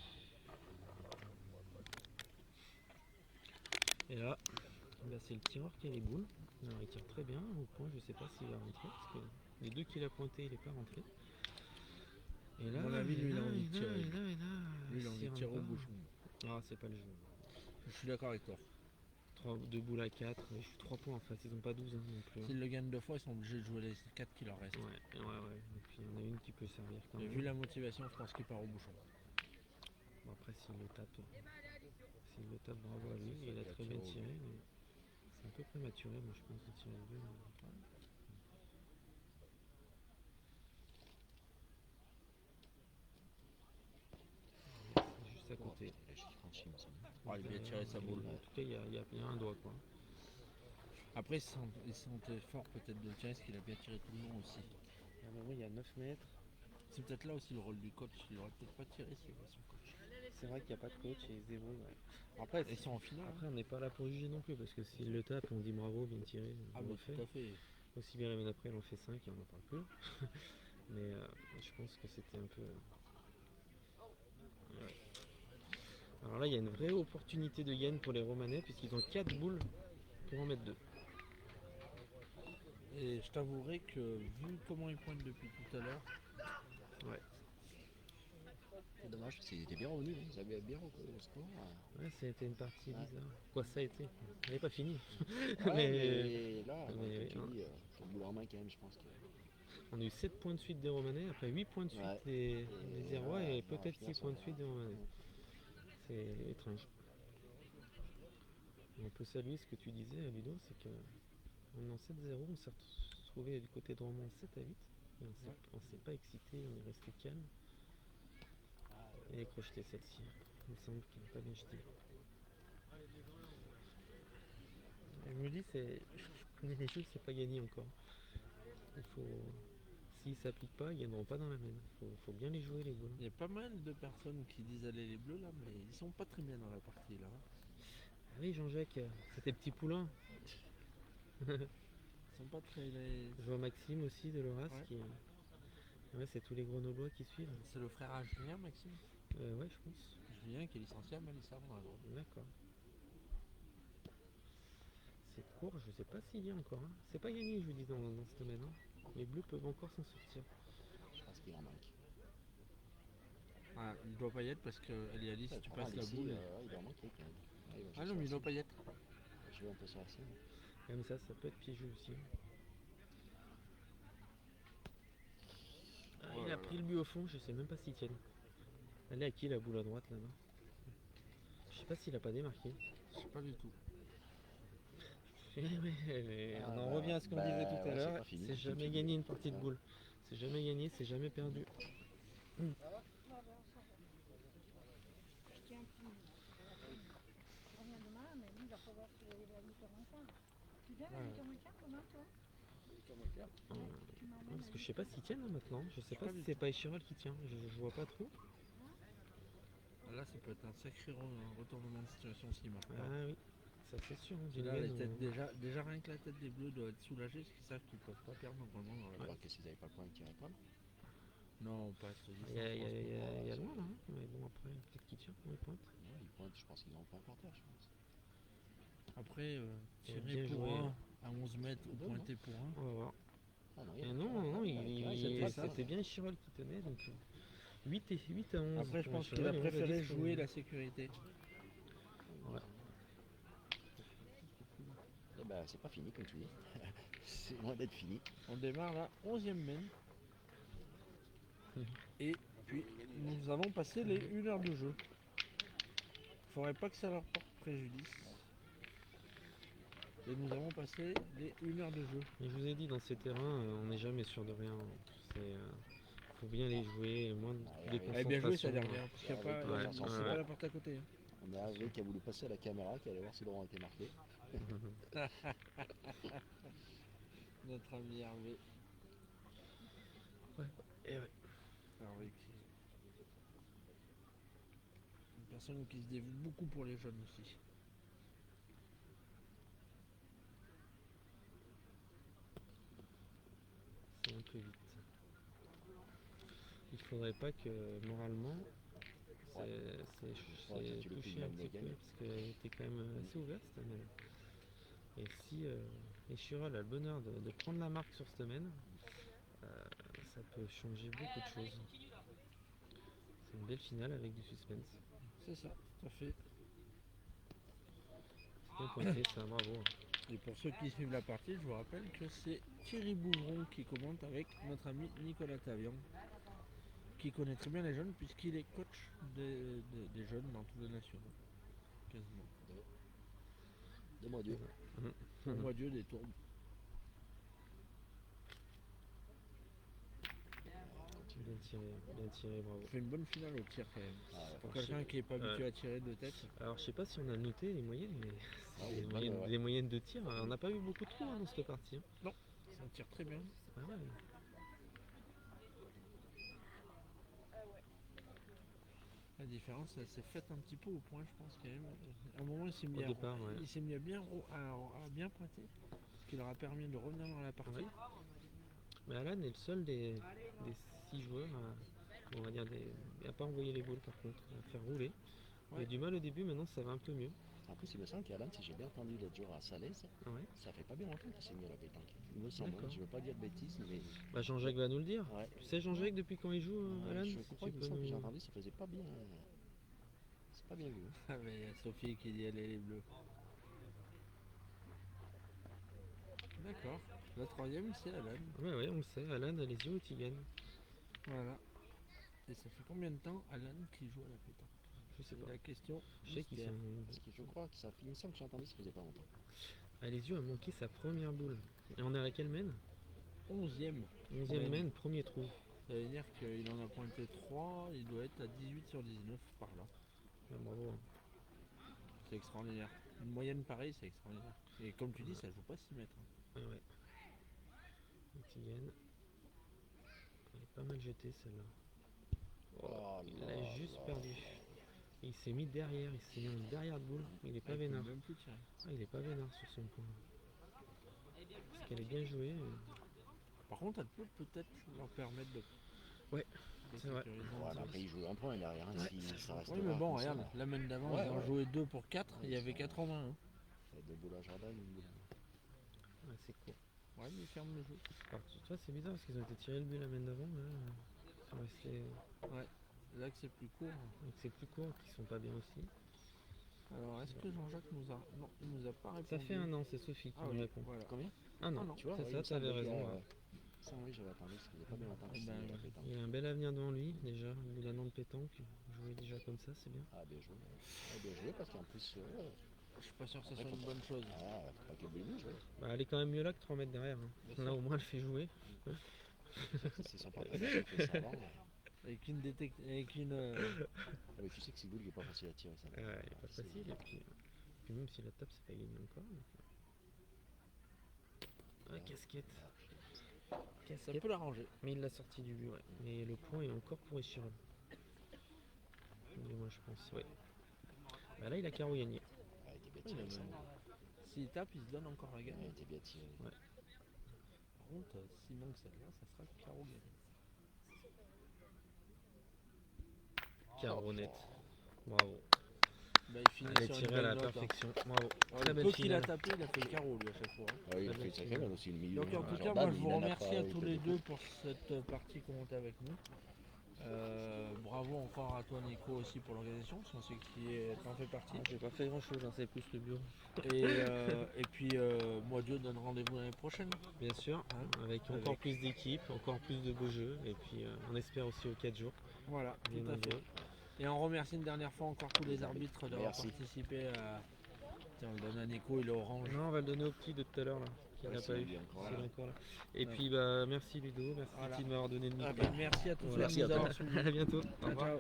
Et là, bah, c'est le tireur qui a les boules. Alors, il tire très bien au point, je sais pas s'il va rentrer. Parce que les deux qu'il a pointé, il n'est pas rentré. Et là, À mon avis, lui, il a envie de et là, tirer. et là, et là, Lui, il a envie s'il de tirer au rentre pas- bouchon. Ah, c'est pas le jeu. Je suis d'accord avec toi. 2 boules à 4, je suis 3 points en face, ils ont pas 12 hein, non plus. Hein. S'ils le gagnent 2 fois, ils sont obligés de jouer les 4 qui leur restent. Ouais. Et puis il y en a une qui peut servir quand Mais même. vu la motivation, je pense qu'il part au bouchon. Bon, après, s'il le tape, bravo à lui. Il a très bien tiré. Mais c'est un peu prématuré, moi je pense, de tirer le but. C'est juste à côté. il a juste franchi, il me semble. Ouais, il a tiré sa boule. En tout cas, il y a un doigt quoi. Après, il sentait fort peut-être de le tirer, parce qu'il a bien tiré tout le long aussi. À un moment, il y a 9 mètres. C'est peut-être là aussi le rôle du coach. Il aurait peut-être pas tiré s'il y avait son coach. C'est vrai qu'il n'y a pas de coach et il se débrouille. Ouais. Après, Ils sont en finale. après, on n'est pas là pour juger non plus parce que s'il le tape, on dit bravo, bien tiré. Ah, on mais le fait. tout à fait. Aussi bien Raymond après, elle en fait 5 et on n'en parle plus. Mais je pense que c'était un peu. Ouais. Alors là, il y a une vraie opportunité de gain pour les Romanais puisqu'ils ont 4 boules pour en mettre 2. Et je t'avouerai que vu comment ils pointent depuis tout à l'heure, C'est dommage parce qu'ils étaient bien revenus, hein. Ils avaient bien reconnu le score. Ouais, ça a été une partie bizarre. Quoi, ça a été? Elle n'est pas finie. Ouais, Mais mais là, mais comme oui, tu dis, c'est le boulot en main quand même, je pense que. on a eu 7 points de suite des Romanais, après 8 points de suite Ouais. des Irois ouais, et non, peut-être finalement, 6 points de ça- suite des Romanais. C'est étrange. On peut saluer ce que tu disais, Ludo, c'est que en 7-0, on s'est retrouvé du côté de Romans 7 à 8. On s'est pas excité, on est resté calme. Elle est crochetée celle-ci. Il me semble qu'elle n'est pas bien jetée. Je me dis, je connais les jeux, c'est pas gagné encore. Il faut. S'ils s'appliquent pas, ils gagneront pas dans la main. Faut bien les jouer les boules. Il y a pas mal de personnes qui disent aller les bleus là, mais ils sont pas très bien dans la partie là. Ah oui, Jean-Jacques, c'était petit poulain. Ils sont pas très. Je vois Maxime aussi de l'Horace Ouais. qui. Ouais, c'est tous les grenoblois qui suivent. C'est le frère à Julien, Maxime. Ouais, je pense. Julien qui est licencié à Malissard dans la Drôme. D'accord. C'est court, je sais pas s'il y a encore. Hein. C'est pas gagné, je vous dis, dans ce domaine. Hein. Les bleus peuvent encore s'en sortir. Je pense qu'il en manque. Ah, il doit pas y être parce qu'elle est Alice, si tu Vraiment, passes la ici, boule. il doit en manquer quand même. Ouais, il va Ah jouer non, mais il sur doit la pas y être. cible. Il va jouer un peu sur la cible. Comme ça peut être piégeux aussi. Ah, Oh il là a pris le but au fond, je sais même pas s'il tienne. Elle est à qui la boule à droite là-bas? Je sais pas s'il a pas démarqué. Je sais pas du tout. On en revient à ce qu'on disait tout à ouais, c'est l'heure. pas fini. C'est jamais gagné une partie de boule. C'est jamais gagné, c'est jamais perdu. Je tiens un petit. Je reviens demain, mais lui, il va falloir se lever à 8h15. Tu viens à 8h15 demain, toi? Tu m'emmènes Parce à que je sais pas s'il tient là maintenant. Je sais pas pas si du c'est pas Échirol qui tient. Je vois pas trop. Là, ça peut être un sacré retournement de situation s'il marque pas. Ah oui, ça c'est sûr. Hein. Là, les Gilligan, têtes, déjà rien que la tête des bleus doit être soulagée parce qu'ils savent qu'ils peuvent pas perdre normalement dans la Je partie. crois que s'ils n'avaient pas le point, ils tireraient pas. Non, pas à ce il y a loin là. Hein. Mais bon, après, peut-être qu'il tient. Il pointe. Non, ils pointent, je pense qu'ils n'ont pas par terre, je pense. Après, Bien tirer pour joué. un à 11 mètres ou Bon, pointer pour un. On va voir. Ah non, Et non, c'était ça. c'était bien Échirol qui tenait. Donc 8 à 11. Après, je pour pense qu'il Échirol, a et 11 à préféré 10 pour- jouer la sécurité. Ouais. Eh ben, c'est pas fini, comme tu dis. C'est loin d'être fini. On démarre la 11e mène. Et puis, nous avons passé les 1 heure de jeu. Faudrait pas que ça leur porte préjudice. Et nous avons passé les 1 heure de jeu. Et je vous ai dit, dans ces terrains, on n'est jamais sûr de rien. Faut bien les jouer, et moins de Ouais, Eh bien joué, ça a l'air concentration. bien. Parce qu'il n'y a pas, Ouais, c'est ouais. pas la porte à côté. Hein. On est arrivé qui a voulu passer à la caméra, qui allait voir si le rond était marqué. Notre ami Hervé. Et ouais. Hervé une personne qui se dévoue beaucoup pour les jeunes aussi. C'est un peu vite. Il faudrait pas que moralement c'est Ouais, tu le touché filmes un même petit les peu gagner. parce qu'elle était quand même assez ouverte cette semaine. Et si Échirol a le bonheur de prendre la marque sur cette semaine, ça peut changer beaucoup de choses. C'est une belle finale avec du suspense. C'est ça, tout à fait. C'est bien pointé, ça, bravo. Et pour ceux qui suivent la partie, je vous rappelle que c'est Thierry Bougeron qui commente avec notre ami Nicolas Tavian, qui connaît très bien les jeunes puisqu'il est coach des jeunes dans tous les nationaux. Quasiment. De moi Dieu. Au mois Dieu des tourbes. Bien tiré, bravo. On fait une bonne finale au tir quand même. Ah ouais. Pour quelqu'un qui n'est pas habitué à tirer de tête. Alors je sais pas si on a noté les moyennes, mais Ah, les, oui, moyennes, ouais. les moyennes de tir, on n'a pas eu beaucoup de trous dans cette partie. Hein. Ça tire très bien. C'est pas mal. La différence, elle s'est faite un petit peu au point, je pense quand même. À un moment, il s'est mis, Au départ, ouais. il s'est mis à bien pointer, ce qui leur a permis de revenir dans la partie. Ouais. Mais Alan est le seul des 6 joueurs à, on va dire, à pas envoyer les boules par contre, à faire rouler. Il Ouais. a du mal au début, maintenant ça va un peu mieux. En plus, il me semble qu'Alan, si j'ai bien entendu l'autre jour à Salaise, Ouais. ça fait pas bien longtemps qu'il s'est mis à la pétanque. Il me semble, D'accord. je veux pas dire de bêtises, mais. Bah Jean-Jacques va nous le dire. Ouais. Tu sais Jean-Jacques depuis quand il joue, Alan? Je Si crois tu qu'il me peux semble que j'ai nous- entendu, ça faisait pas bien. C'est pas bien vu. Ah, mais il y a Sophie qui dit allez les bleus. D'accord. La troisième, c'est Alan. Ouais, on le sait, Alan a les yeux au Tigane. Voilà. Et ça fait combien de temps Alan qui joue à la pétanque? Je sais C'est pas. la question. Je sais qu'il mystère. Parce que je crois que ça. Il me semble que j'ai entendu, ça faisait pas longtemps. Alésieux a manqué sa première boule. Et on est à quelle mène? 11e. 11e main, premier trou. Ça veut dire qu'il en a pointé 3, il doit être à 18 sur 19 par là. Ah, bravo. C'est extraordinaire. Une moyenne pareille, c'est extraordinaire. Et comme tu dis, ça joue pas 6 mètres. Ouais, ouais. Etienne. Elle est pas mal jetée celle-là. Oh Il là l'a juste là. perdu. Il s'est mis derrière, il s'est mis en derrière de boule. Il est pas Il peut vénard. même plus tirer. Ah, il est pas vénard sur son point. Parce qu'elle est bien jouée. Par contre, elle peut peut-être leur permettre de. Ouais, de c'est vrai. sécuriser un Voilà, peu. après il joue un point derrière, hein, Ouais, si ça reste Oui, mais là, bon, comme ça, regarde, la main d'avant, Ouais, ils ont ouais. joué 2 pour 4, il y avait 80. Hein. ça va être deux boules à Jordan, une boule Ouais, c'est court. Ouais, mais ils ferment le jeu. Alors, tu vois, c'est bizarre parce qu'ils ont été tirés le but la main d'avant. Là, ils sont restés. Là que c'est plus court. Donc c'est plus court, qu'ils sont pas bien aussi. Alors, est-ce que Jean-Jacques nous a. Non, il nous a pas répondu. Ça fait un an, c'est Sophie qui Ah nous oui, répond. voilà. Combien Un an, Ah non, Tu vois, c'est ouais, il ça, me semble t'avais qu'il y a, raison. Ouais. Ça, oui, j'avais attendu parce qu'il n'y a pas bien longtemps que Eh je ben, faisais la pétanque. Il a un bel avenir devant lui, déjà. Il a un an de pétanque. Jouer déjà comme ça, c'est bien. Ah, bien joué. Ah, bien joué parce qu'en plus, Je suis pas sûr que ce Après, soit faut une pas- bonne chose. faut pas qu'elle bouge. Bah, elle est quand même mieux là que 3 mètres derrière. Hein. Bien Là, sûr. au moins, elle fait jouer. C'est son partenaire qui fait ça avant. Avec une détect... Avec une. Ah, mais tu sais que c'est boule qui n'est pas facile à tirer. Ça. Il est pas facile. Et puis même si la tape, c'est pas gagné encore. Donc... Ah, casquette. Ça Casquette. peut l'arranger. Mais il l'a sorti du but, ouais. Mais le point est encore pour Echiron. Moi, je pense, ouais. Bah là, il a carreau gagné. Ah, il était bien Oui, tiré. mais Ça. s'il tape, il se donne encore la Il gagne. était bien tiré. Par contre, s'il manque celle-là, ça sera carreau gagné. Carreau net. Bravo. Bah, il finit Elle est sur une tirée à belle la note. Hein. perfection. Bravo. Ouais, Très le belle peu qu'il a finale. tapé, il a fait le carreau lui à chaque fois. Hein. Ah, oui, il a Très fait une bien sacrée même aussi, une milieu. Donc en tout cas, Jordan, moi je vous il en a remercie pas à eu tous que les des deux pour cette partie commentée avec nous. Bravo encore à toi Nico aussi pour l'organisation, parce qu'on sait que t'en fais partie. J'ai pas fait grand chose, j'en sais plus le bureau. Et puis moi Dieu donne rendez-vous l'année prochaine. Bien sûr, avec encore plus d'équipes, encore plus de beaux jeux. Et puis on espère aussi aux 4 jours. Voilà, Bien tout à fait. nombreux. Et on remercie une dernière fois encore tous les arbitres d'avoir Merci. participé à. Tiens, on le donne à Nico, il est orange. Non, on va le donner au petit de tout à l'heure là, qui Ouais, n'a c'est pas eu. lui encore là. C'est encore là. Et puis bah merci Ludo, merci Voilà. Titi de m'avoir donné de Ah micro. bah, merci à tous Voilà. ceux qui nous avoir suivis. À bientôt. Au Ciao, revoir. ciao.